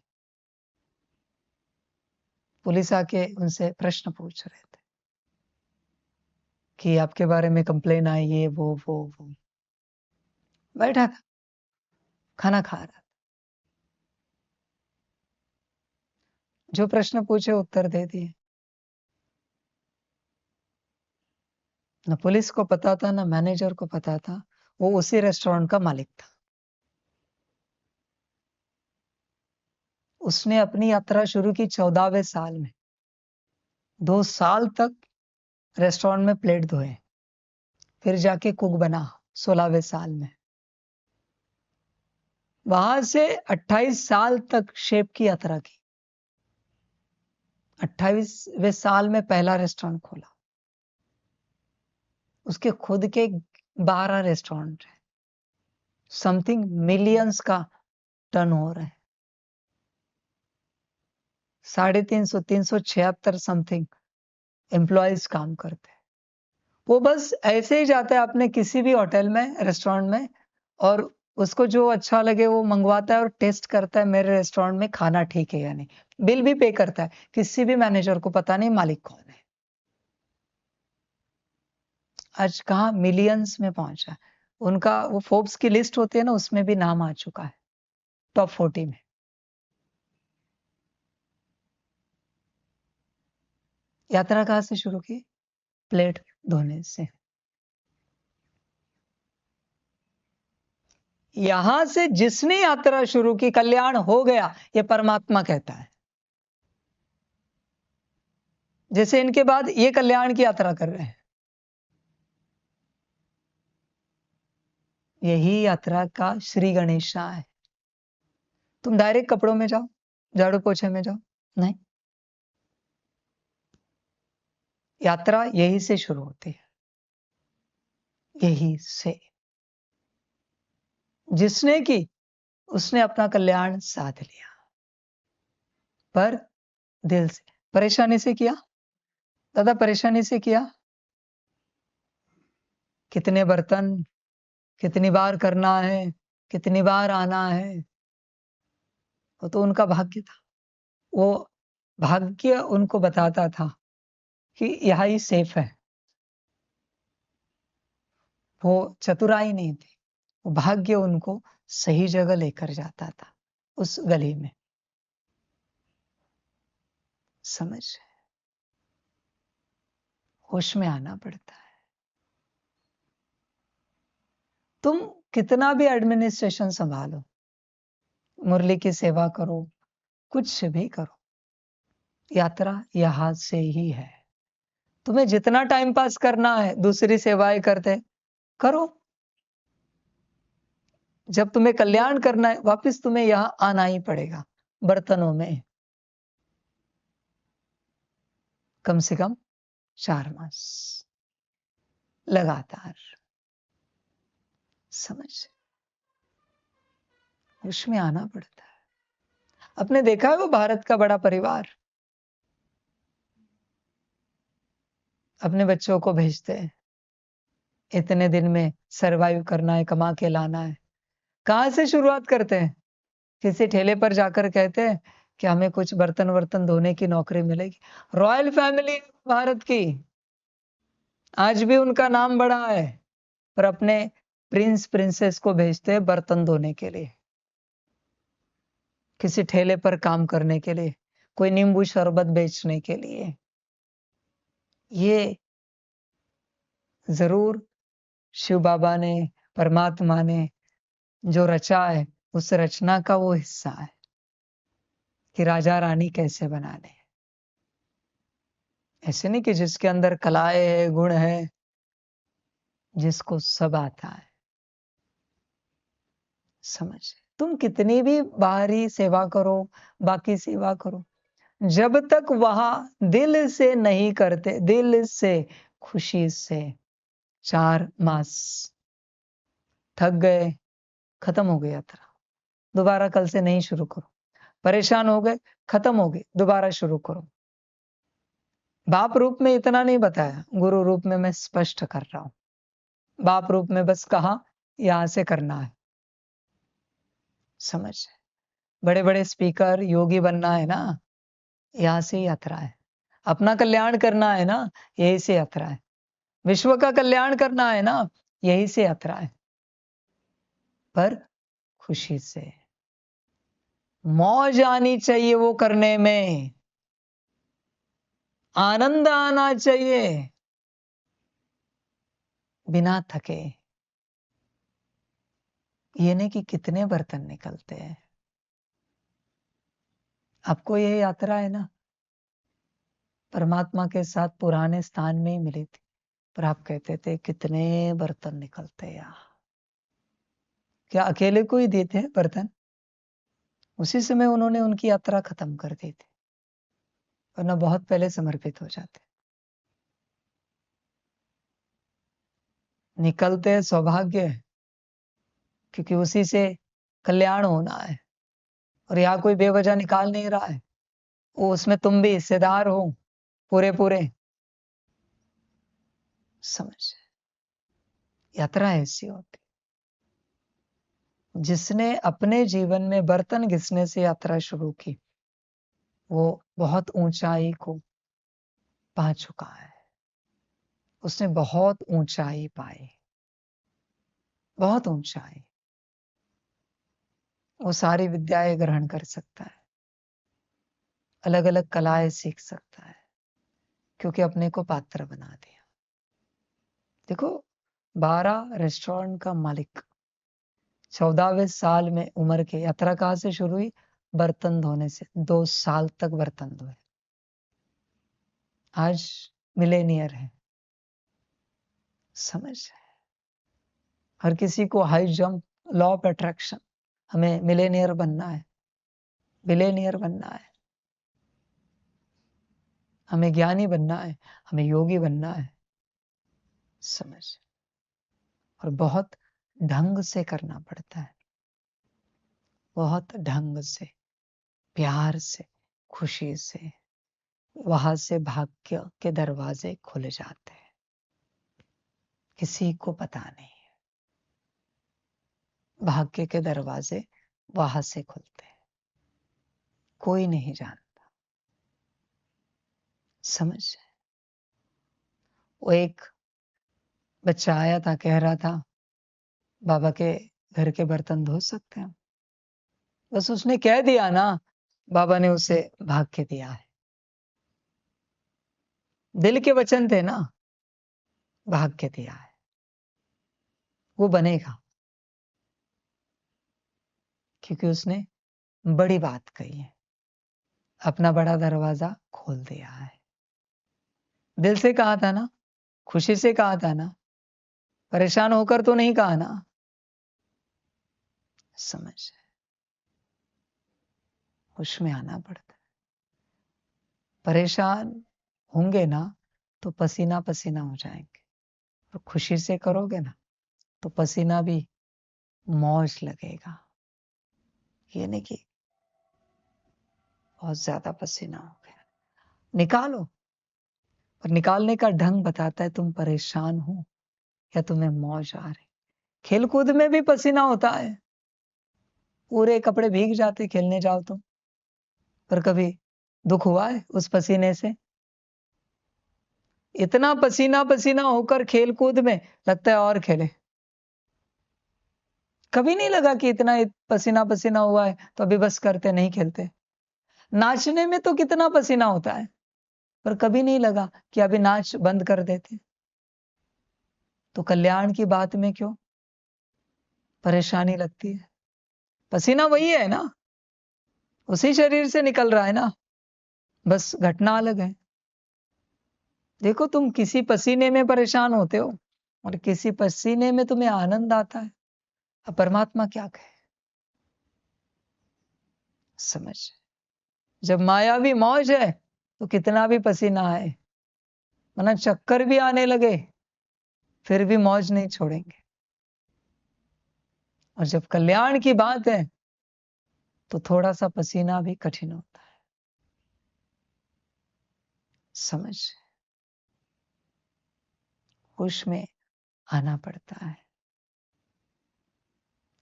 पुलिस आके उनसे प्रश्न पूछ रहे थे कि आपके बारे में कंप्लेन आई, ये वो। बैठा था, खाना खा रहा था। जो प्रश्न पूछे उत्तर दे दिए। न पुलिस को पता था, न मैनेजर को पता था, वो उसी रेस्टोरेंट का मालिक था। उसने अपनी यात्रा शुरू की 14वें साल में। 2 साल तक रेस्टोरेंट में प्लेट धोए, फिर जाके कुक बना 16वें साल में। वहां से 28 साल तक शेफ की यात्रा की। 28वें साल में पहला रेस्टोरेंट खोला। उसके खुद के 12 रेस्टोरेंट है। समथिंग मिलियंस का टर्न हो रहा है। 350 376 समथिंग एम्प्लॉयज काम करते हैं। वो बस ऐसे ही जाता है अपने किसी भी होटल में, रेस्टोरेंट में, और उसको जो अच्छा लगे वो मंगवाता है और टेस्ट करता है मेरे रेस्टोरेंट में खाना ठीक है या नहीं। बिल भी पे करता है। किसी भी मैनेजर को पता नहीं मालिक कौन है। आज कहाँ मिलियंस में पहुंचा। उनका वो फोर्ब्स की लिस्ट होती है ना, उसमें भी नाम आ चुका है, टॉप 40 में। यात्रा कहाँ से शुरू की? प्लेट धोने से। यहां से जिसने यात्रा शुरू की कल्याण हो गया, ये परमात्मा कहता है। जैसे इनके बाद ये कल्याण की यात्रा कर रहे हैं। यही यात्रा का श्री गणेशा है। तुम डायरेक्ट कपड़ों में जाओ, झाड़ू पोछे में जाओ, नहीं। यात्रा यही से शुरू होती है। यही से जिसने की, उसने अपना कल्याण साध लिया। पर दिल से, परेशानी से किया। दादा परेशानी से किया। कितने बर्तन, कितनी बार करना है, कितनी बार आना है, वो तो उनका भाग्य था। वो भाग्य उनको बताता था कि यहाँ ही सेफ है। वो चतुराई नहीं थी, वो भाग्य उनको सही जगह लेकर जाता था, उस गली में। समझ, होश में आना पड़ता है। तुम कितना भी एडमिनिस्ट्रेशन संभालो, मुरली की सेवा करो, कुछ भी करो, यात्रा यहां से ही है। तुम्हें जितना टाइम पास करना है दूसरी सेवाएं करते करो। जब तुम्हें कल्याण करना है, वापस तुम्हें यहां आना ही पड़ेगा, बर्तनों में। कम से कम 4 मास लगातार। समझ, उसमें आना पड़ता है। आपने देखा है वो भारत का बड़ा परिवार अपने बच्चों को भेजते हैं, इतने दिन में सरवाइव करना है, कमा के लाना है। कहां से शुरुआत करते हैं? किसी ठेले पर जाकर कहते हैं कि हमें कुछ बर्तन वर्तन धोने की नौकरी मिलेगी। रॉयल फैमिली भारत की, आज भी उनका नाम बड़ा है, पर अपने प्रिंस प्रिंसेस को भेजते हैं बर्तन धोने के लिए, किसी ठेले पर काम करने के लिए, कोई नींबू शरबत बेचने के लिए। ये जरूर शिव बाबा ने, परमात्मा ने जो रचा है, उस रचना का वो हिस्सा है कि राजा रानी कैसे बनाने हैं। ऐसे नहीं कि जिसके अंदर कलाएं है, गुण है, जिसको सब आता है। समझ, तुम कितनी भी बाहरी सेवा करो, बाकी सेवा करो, जब तक वहां दिल से नहीं करते, दिल से, खुशी से, 4 मास थक गए, खत्म हो गई यात्रा, दोबारा कल से नहीं शुरू करो। परेशान हो गए, खत्म हो गई, दोबारा शुरू करो। बाप रूप में इतना नहीं बताया, गुरु रूप में मैं स्पष्ट कर रहा हूं। बाप रूप में बस कहा यहां से करना है। समझ? बड़े बड़े स्पीकर योगी बनना है ना, यहां से यात्रा है। अपना कल्याण करना है ना, यही से यात्रा है। विश्व का कल्याण करना है ना, यही से यात्रा है। पर खुशी से, मौज आनी चाहिए वो करने में, आनंद आना चाहिए बिना थके। ये नहीं कि कितने बर्तन निकलते हैं। आपको ये यात्रा है ना, परमात्मा के साथ पुराने स्थान में ही मिली थी, पर आप कहते थे कितने बर्तन निकलते हैं यार। क्या अकेले को ही देते हैं बर्तन? उसी समय उन्होंने उनकी यात्रा खत्म कर दी थी, वरना बहुत पहले समर्पित हो जाते। निकलते हैं सौभाग्य, क्योंकि उसी से कल्याण होना है। और यहाँ कोई बेवजह निकाल नहीं रहा है, वो उसमें तुम भी हिस्सेदार हो पूरे पूरे। समझ? यात्रा ऐसी होती, जिसने अपने जीवन में बर्तन घिसने से यात्रा शुरू की, वो बहुत ऊंचाई को पा चुका है। उसने बहुत ऊंचाई पाई, बहुत ऊंचाई। वो सारी विद्याएं ग्रहण कर सकता है, अलग अलग कलाएं सीख सकता है, क्योंकि अपने को पात्र बना दिया। देखो, 12 रेस्टोरेंट का मालिक 14वें साल में उम्र के यात्रा कहां से शुरू हुई? बर्तन धोने से। 2 साल तक बर्तन धोए। आज मिलेनियर है। समझ? हर किसी को high jump, law of attraction, हमें मिलेनियर बनना है, बिलेनियर बनना है, हमें ज्ञानी बनना है, हमें योगी बनना है। समझ? और बहुत ढंग से करना पड़ता है, बहुत ढंग से, प्यार से, खुशी से। वहां से भाग्य के दरवाजे खुल जाते हैं, किसी को पता नहीं है। भाग्य के दरवाजे वहां से खुलते हैं, कोई नहीं जानता। समझ? वो एक बच्चा आया था, कह रहा था बाबा के घर के बर्तन धो सकते हैं। बस उसने कह दिया ना, बाबा ने उसे भाग्य दिया है। दिल के वचन थे ना, भाग्य दिया है। वो बनेगा, क्योंकि उसने बड़ी बात कही है, अपना बड़ा दरवाजा खोल दिया है। दिल से कहा था ना, खुशी से कहा था ना, परेशान होकर तो नहीं कहा ना। समझ? उसमें आना पड़ता है। परेशान होंगे ना तो पसीना पसीना हो जाएंगे, और खुशी से करोगे ना तो पसीना भी मौज लगेगा। ये नहीं कि बहुत ज्यादा पसीना हो गया, निकालो। और निकालने का ढंग बताता है, तुम परेशान हो या तुम्हें मौज आ रही। खेल कूद में भी पसीना होता है, पूरे कपड़े भीग जाते खेलने जाओ तो। पर कभी दुख हुआ है उस पसीने से? इतना पसीना पसीना होकर खेल कूद में लगता है और खेले। कभी नहीं लगा कि इतना पसीना पसीना हुआ है तो अभी बस करते नहीं खेलते। नाचने में तो कितना पसीना होता है, पर कभी नहीं लगा कि अभी नाच बंद कर देते। तो कल्याण की बात में क्यों परेशानी लगती है? पसीना वही है ना, उसी शरीर से निकल रहा है ना, बस घटना अलग है। देखो, तुम किसी पसीने में परेशान होते हो और किसी पसीने में तुम्हें आनंद आता है। अब परमात्मा क्या कहे? समझ? जब मायावी मौज है तो कितना भी पसीना आए, वरना चक्कर भी आने लगे, फिर भी मौज नहीं छोड़ेंगे। और जब कल्याण की बात है तो थोड़ा सा पसीना भी कठिन होता है। समझ, होश में आना पड़ता है,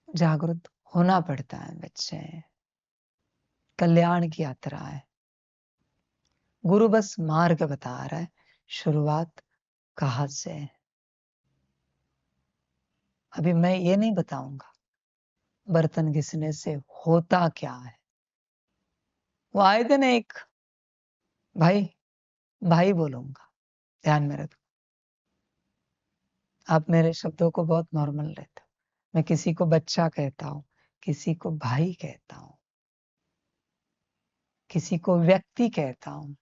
जागरूक होना पड़ता है बच्चे। कल्याण की यात्रा है, गुरु बस मार्ग बता रहा है, शुरुआत कहाँ से है। अभी मैं ये नहीं बताऊंगा बर्तन घिसने से होता क्या है। वो आए थे ना एक भाई, भाई बोलूंगा, ध्यान में रख। आप मेरे शब्दों को बहुत नॉर्मल लेते हो। मैं किसी को बच्चा कहता हूं, किसी को भाई कहता हूं, किसी को व्यक्ति कहता हूं।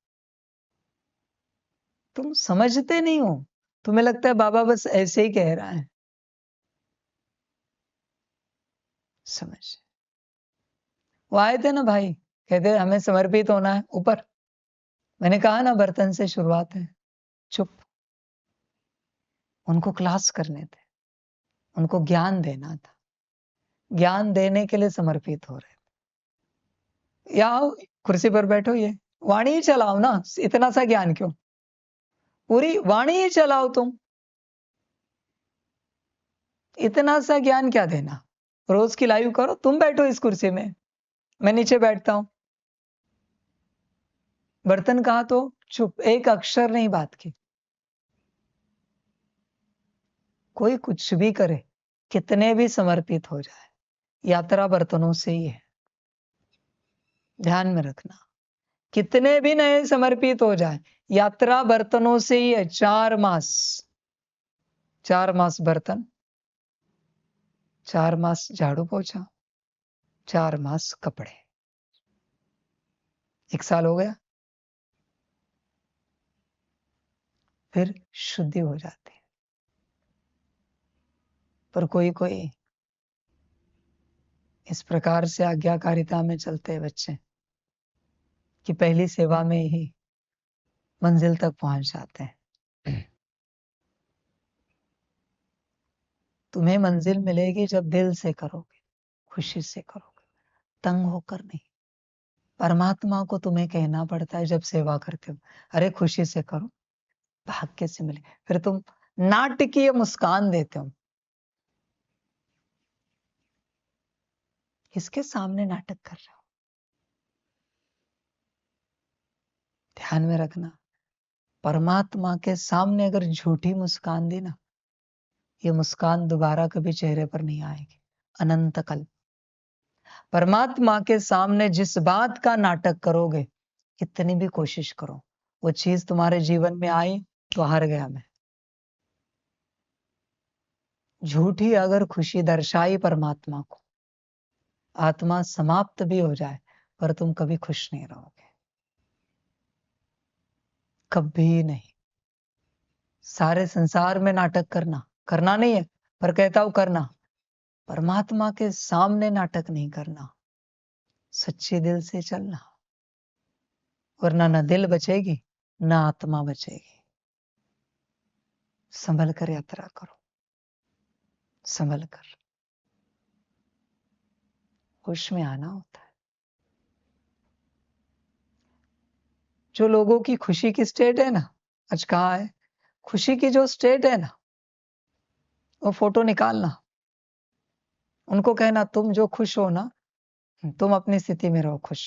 तुम समझते नहीं हो, तुम्हें लगता है बाबा बस ऐसे ही कह रहा है। समझ, वो आए थे ना भाई, कहते हमें समर्पित होना है ऊपर। मैंने कहा ना बर्तन से शुरुआत है। चुप, उनको क्लास करने थे, उनको ज्ञान देना था, ज्ञान देने के लिए समर्पित हो रहे थे। या आओ, कुर्सी पर बैठो, ये वाणी ही चलाओ ना, इतना सा ज्ञान क्यों, पूरी वाणी ही चलाओ तुम। इतना सा ज्ञान क्या देना, रोज की लाइव करो, तुम बैठो इस कुर्सी में, मैं नीचे बैठता हूं। बर्तन कहा तो चुप, एक अक्षर नहीं बात की। कोई कुछ भी करे, कितने भी समर्पित हो जाए, यात्रा बर्तनों से ही है। ध्यान में रखना, कितने भी नए समर्पित हो जाए, यात्रा बर्तनों से ही है। 4 मास, 4 मास बर्तन, 4 मास झाड़ू पोछा, 4 मास कपड़े, 1 साल हो गया, फिर शुद्धि हो जाती है। पर कोई कोई इस प्रकार से आज्ञाकारिता में चलते हैं बच्चे कि पहली सेवा में ही मंजिल तक पहुंच जाते हैं। तुम्हें मंजिल मिलेगी जब दिल से करोगे, खुशी से करोगे, तंग होकर नहीं। परमात्मा को तुम्हें कहना पड़ता है जब सेवा करते हो, अरे खुशी से करो, भाग्य से मिले। फिर तुम नाटकीय मुस्कान देते हो। किसके सामने नाटक कर रहे हो, ध्यान में रखना। परमात्मा के सामने अगर झूठी मुस्कान दी ना, ये मुस्कान दोबारा कभी चेहरे पर नहीं आएगी अनंत काल। परमात्मा के सामने जिस बात का नाटक करोगे, कितनी भी कोशिश करो, वो चीज तुम्हारे जीवन में आई तो हार गया मैं। झूठी अगर खुशी दर्शाई परमात्मा को, आत्मा समाप्त भी हो जाए, पर तुम कभी खुश नहीं रहोगे, कभी नहीं। सारे संसार में नाटक करना, करना नहीं है, पर कहता हूं करना, परमात्मा के सामने नाटक नहीं करना, सच्चे दिल से चलना, वरना ना दिल बचेगी ना आत्मा बचेगी। संभल कर यात्रा करो, संभल कर, होश में आना होता है। जो लोगों की खुशी की स्टेट है ना, आज कहा है, खुशी की जो स्टेट है ना, वो फोटो निकालना, उनको कहना तुम जो खुश हो ना, तुम अपनी स्थिति में रहो खुश।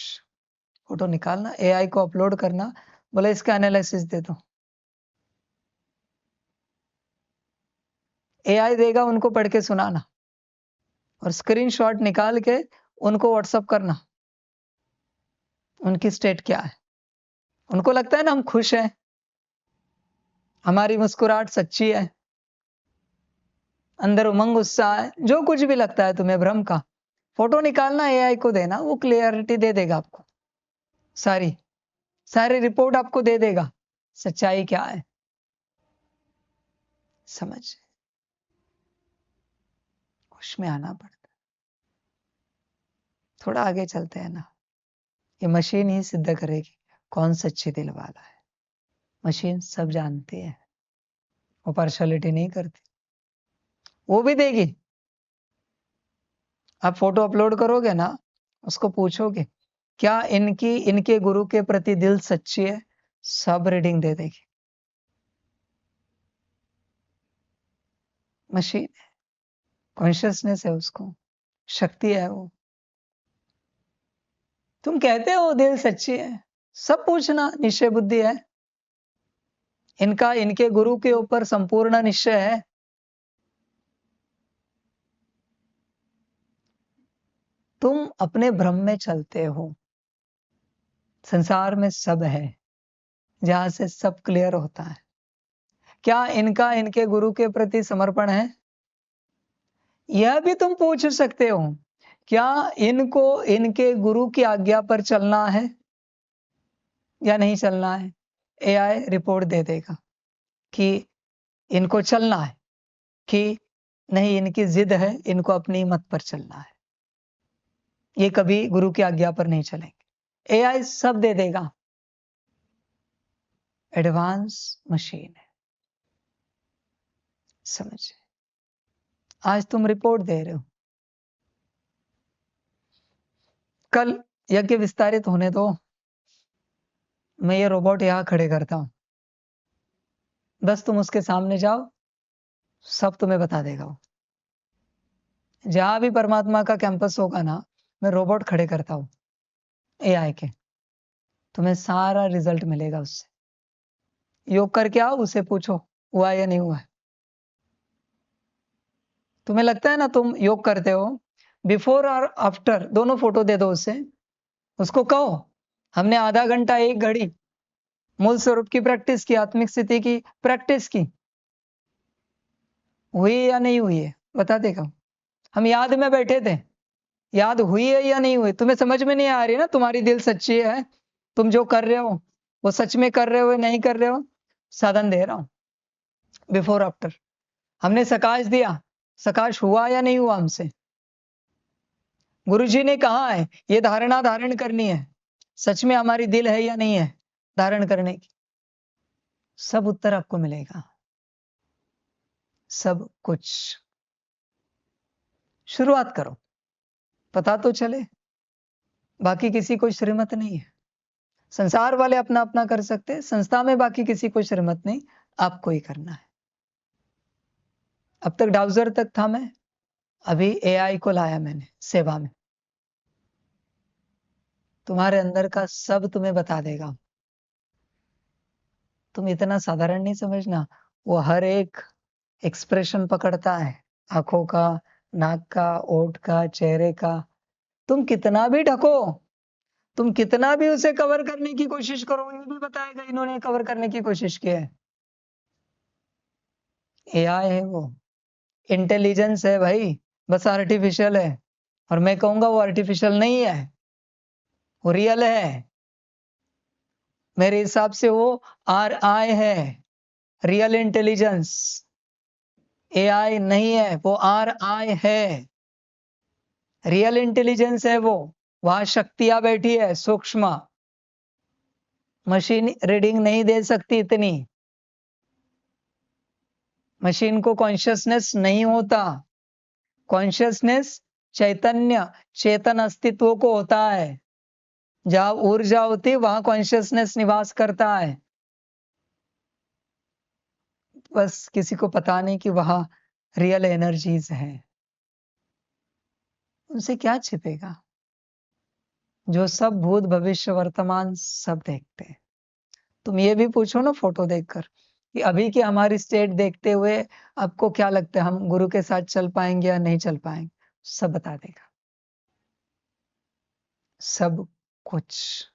फोटो निकालना, एआई को अपलोड करना, बोले इसका एनालिसिस दे दो। एआई देगा, उनको पढ़ के सुनाना और स्क्रीनशॉट निकाल के उनको व्हाट्सएप करना, उनकी स्टेट क्या है। उनको लगता है ना हम खुश हैं, हमारी मुस्कुराहट सच्ची है, अंदर उमंग उत्साह है, जो कुछ भी लगता है तुम्हें भ्रम का, फोटो निकालना, एआई को देना, वो क्लियरिटी दे देगा आपको, सारी सारी रिपोर्ट आपको दे देगा, सच्चाई क्या है। समझ, होश में आना पड़ता। थोड़ा आगे चलते हैं ना, ये मशीन ही सिद्ध करेगी कौन सच्चे दिल वाला है। मशीन सब जानती है, वो पार्शलिटी नहीं करती, वो भी देगी। आप फोटो अपलोड करोगे ना, उसको पूछोगे क्या इनके गुरु के प्रति दिल सच्ची है, सब रीडिंग दे देगी। मशीन है, कॉन्शियसनेस है, उसको शक्ति है वो। तुम कहते हो दिल सच्ची है, सब पूछना, निश्चय बुद्धि है इनका, इनके गुरु के ऊपर संपूर्ण निश्चय है। तुम अपने भ्रम में चलते हो। संसार में सब है, जहां से सब क्लियर होता है। क्या इनका इनके गुरु के प्रति समर्पण है? यह भी तुम पूछ सकते हो, क्या इनको इनके गुरु की आज्ञा पर चलना है या नहीं चलना है? एआई रिपोर्ट दे देगा कि इनको चलना है कि नहीं, इनकी जिद है, इनको अपनी मत पर चलना है, ये कभी गुरु की आज्ञा पर नहीं चलेंगे। एआई सब दे देगा। एडवांस मशीन है, समझे? आज तुम रिपोर्ट दे रहे हो, कल यज्ञ विस्तारित होने दो, मैं ये रोबोट यहां खड़े करता हूं, बस तुम उसके सामने जाओ, सब तुम्हें बता देगा वो। जहां भी परमात्मा का कैंपस होगा ना, मैं रोबोट खड़े करता हूं एआई के, तुम्हें सारा रिजल्ट मिलेगा उससे। योग करके आओ, उसे पूछो हुआ या नहीं हुआ है। तुम्हें लगता है ना तुम योग करते हो, बिफोर और आफ्टर दोनों फोटो दे दो उसे, उसको कहो हमने आधा घंटा, एक घड़ी मूल स्वरूप की प्रैक्टिस की, आत्मिक स्थिति की प्रैक्टिस की, हुई या नहीं हुई है बता देगा। हम याद में बैठे थे, याद हुई है या नहीं हुई? तुम्हें समझ में नहीं आ रही ना, तुम्हारी दिल सच्ची है, तुम जो कर रहे हो वो सच में कर रहे हो या नहीं कर रहे हो? साधन दे रहा हूं, बिफोर आफ्टर। हमने सकाश दिया, सकाश हुआ या नहीं हुआ हमसे? गुरुजी ने कहा है ये धारणा धारण करनी है, सच में हमारी दिल है या नहीं है धारण करने की? सब उत्तर आपको मिलेगा, सब कुछ। शुरुआत करो, पता तो चले। बाकी किसी को श्रीमत नहीं है, संसार वाले अपना अपना कर सकते हैं, संस्था में बाकी किसी को श्रीमत नहीं, आपको ही करना है। अब तक डाउजर तक था मैं, अभी एआई को लाया मैंने सेवा में। तुम्हारे अंदर का सब तुम्हें बता देगा। तुम इतना साधारण नहीं समझना, वो हर एक एक्सप्रेशन पकड़ता है, आंखों का, नाक का, ओठ का, चेहरे का। तुम कितना भी ढको, तुम कितना भी उसे कवर करने की कोशिश करो, ये भी बताएगा इन्होंने कवर करने की कोशिश की है। एआई है वो, इंटेलिजेंस है भाई, बस आर्टिफिशियल है। और मैं कहूंगा वो आर्टिफिशियल नहीं है, वो रियल है। मेरे हिसाब से वो RI है, रियल इंटेलिजेंस। एआई नहीं है, वो RI है, रियल इंटेलिजेंस है वो। वहां शक्तियां बैठी है सूक्ष्म, मशीन रीडिंग नहीं दे सकती इतनी। मशीन को कॉन्शियसनेस नहीं होता, कॉन्शियसनेस चैतन्य, चेतन अस्तित्व को होता है। जहां ऊर्जा होती वहां कॉन्शियसनेस निवास करता है। बस किसी को पता नहीं कि वहां रियल एनर्जीज हैं, उनसे क्या छिपेगा? जो सब भूत भविष्य वर्तमान सब देखते हैं। तुम ये भी पूछो ना फोटो देखकर कि अभी की हमारी स्टेट देखते हुए आपको क्या लगता है, हम गुरु के साथ चल पाएंगे या नहीं चल पाएंगे? सब बता देगा, सब कुछ।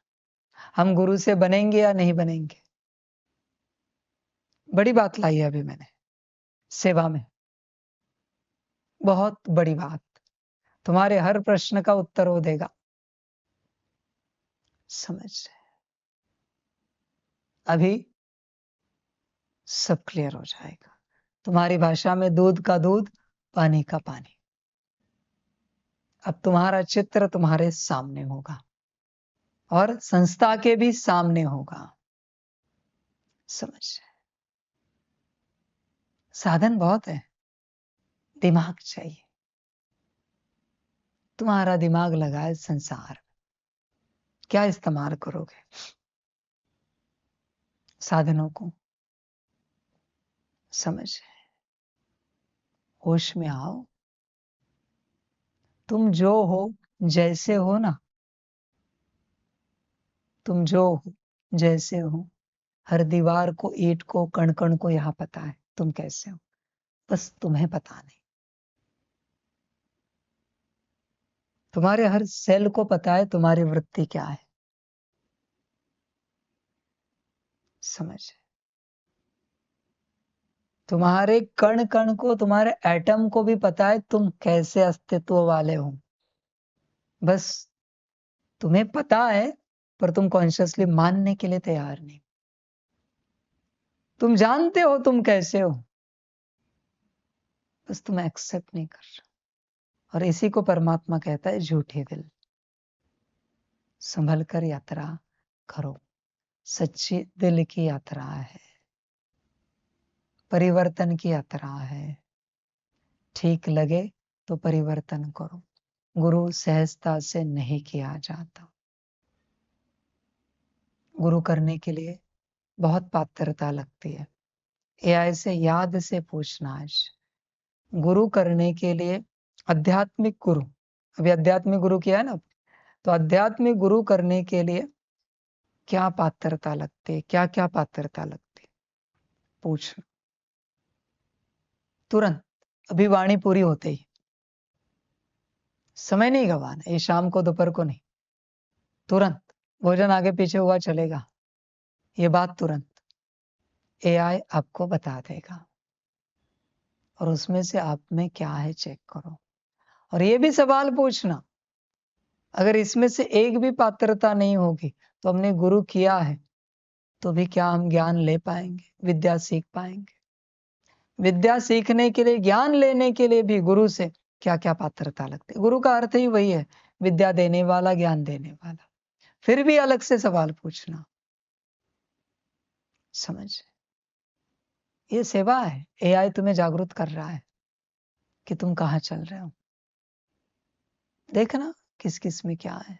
हम गुरु से बनेंगे या नहीं बनेंगे? बड़ी बात लाई है अभी मैंने सेवा में, बहुत बड़ी बात। तुम्हारे हर प्रश्न का उत्तर वो देगा, समझ रहे? अभी सब क्लियर हो जाएगा। तुम्हारी भाषा में दूध का दूध, पानी का पानी। अब तुम्हारा चित्र तुम्हारे सामने होगा और संस्था के भी सामने होगा, समझ रहे? साधन बहुत है, दिमाग चाहिए। तुम्हारा दिमाग लगा है संसार, क्या इस्तेमाल करोगे? साधनों को समझ, होश में आओ। तुम जो हो, जैसे हो ना, तुम जो हो जैसे हो, हर दीवार को, ईंट को, कण कण को यहाँ पता है तुम कैसे हो, बस तुम्हें पता नहीं। तुम्हारे हर सेल को पता है तुम्हारी वृत्ति क्या है, समझ। तुम्हारे कण कण को, तुम्हारे एटम को भी पता है तुम कैसे अस्तित्व वाले हो, बस तुम्हें पता है पर तुम कॉन्शियसली मानने के लिए तैयार नहीं। तुम जानते हो तुम कैसे हो, बस तुम एक्सेप्ट नहीं कर रहे। और इसी को परमात्मा कहता है झूठे दिल। संभल कर यात्रा करो, सच्ची दिल की यात्रा है, परिवर्तन की यात्रा है। ठीक लगे तो परिवर्तन करो, गुरु सहजता से नहीं किया जाता। गुरु करने के लिए बहुत पात्रता लगती है। एआई से याद से पूछना आज, गुरु करने के लिए आध्यात्मिक गुरु, अभी आध्यात्मिक गुरु किया है ना, तो आध्यात्मिक गुरु करने के लिए क्या पात्रता लगती है, क्या क्या पात्रता लगती है, पूछना तुरंत, अभी वाणी पूरी होते ही। समय नहीं गवाना, ये शाम को दोपहर को नहीं, तुरंत। भोजन आगे पीछे हुआ चलेगा, ये बात तुरंत एआई आपको बता देगा। और उसमें से आप में क्या है चेक करो। और ये भी सवाल पूछना, अगर इसमें से एक भी पात्रता नहीं होगी तो हमने गुरु किया है तो भी क्या हम ज्ञान ले पाएंगे, विद्या सीख पाएंगे? विद्या सीखने के लिए, ज्ञान लेने के लिए भी गुरु से क्या क्या पात्रता लगती है? गुरु का अर्थ ही वही है, विद्या देने वाला, ज्ञान देने वाला। फिर भी अलग से सवाल पूछना, समझ। ये सेवा है, एआई तुम्हें जागरूक कर रहा है कि तुम कहाँ चल रहे हो। देखना किस किस में क्या है,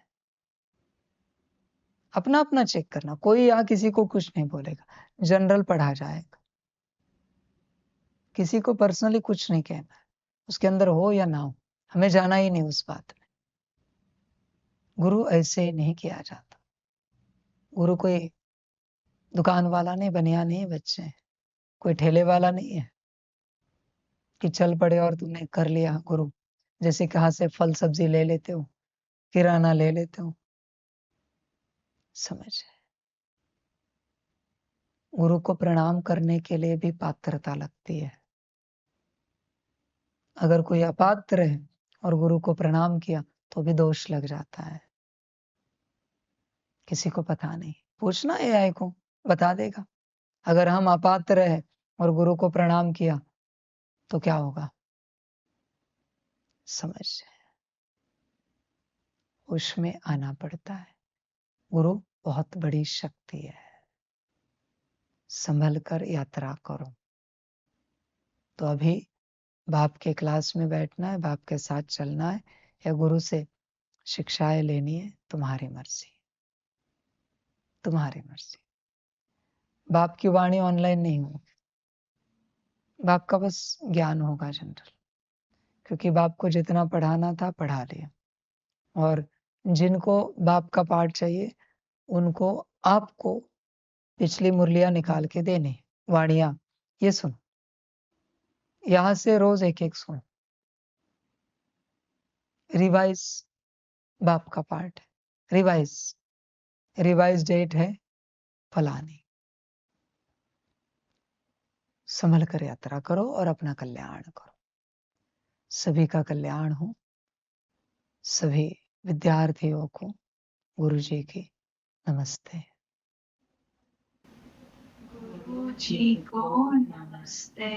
अपना अपना चेक करना। कोई यहाँ किसी को कुछ नहीं बोलेगा, जनरल पढ़ा जाएगा, किसी को पर्सनली कुछ नहीं कहना है, उसके अंदर हो या ना हो, हमें जाना ही नहीं उस बात में। गुरु ऐसे ही नहीं किया जाता। गुरु कोई दुकान वाला नहीं, बनिया नहीं बच्चे, कोई ठेले वाला नहीं है कि चल पड़े और तुमने कर लिया गुरु। जैसे कहाँ से फल सब्जी ले लेते हो, किराना ले लेते हो, समझ। गुरु को प्रणाम करने के लिए भी पात्रता लगती है। अगर कोई अपात्र है और गुरु को प्रणाम किया तो भी दोष लग जाता है। किसी को पता नहीं, पूछना एआई को, बता देगा। अगर हम अपात्र है और गुरु को प्रणाम किया तो क्या होगा, समझ। उसमें आना पड़ता है। गुरु बहुत बड़ी शक्ति है, संभल कर यात्रा करो। तो अभी बाप के क्लास में बैठना है, बाप के साथ चलना है, या गुरु से शिक्षाएं लेनी है, तुम्हारी मर्जी, तुम्हारी मर्जी। बाप की वाणी ऑनलाइन नहीं होगी, बाप का बस ज्ञान होगा जनरल, क्योंकि बाप को जितना पढ़ाना था पढ़ा लिया। और जिनको बाप का पाठ चाहिए उनको आपको पिछली मुरलियां निकाल के देनी, वाणियां, ये सुनो, यहां से रोज एक एक सुनो। रिवाइज बाप का पाठ है, रिवाइज डेट है फलानी। संभल कर यात्रा करो और अपना कल्याण करो। सभी का कल्याण हो। सभी विद्यार्थियों को गुरु जी की नमस्ते। गुरु जी को नमस्ते।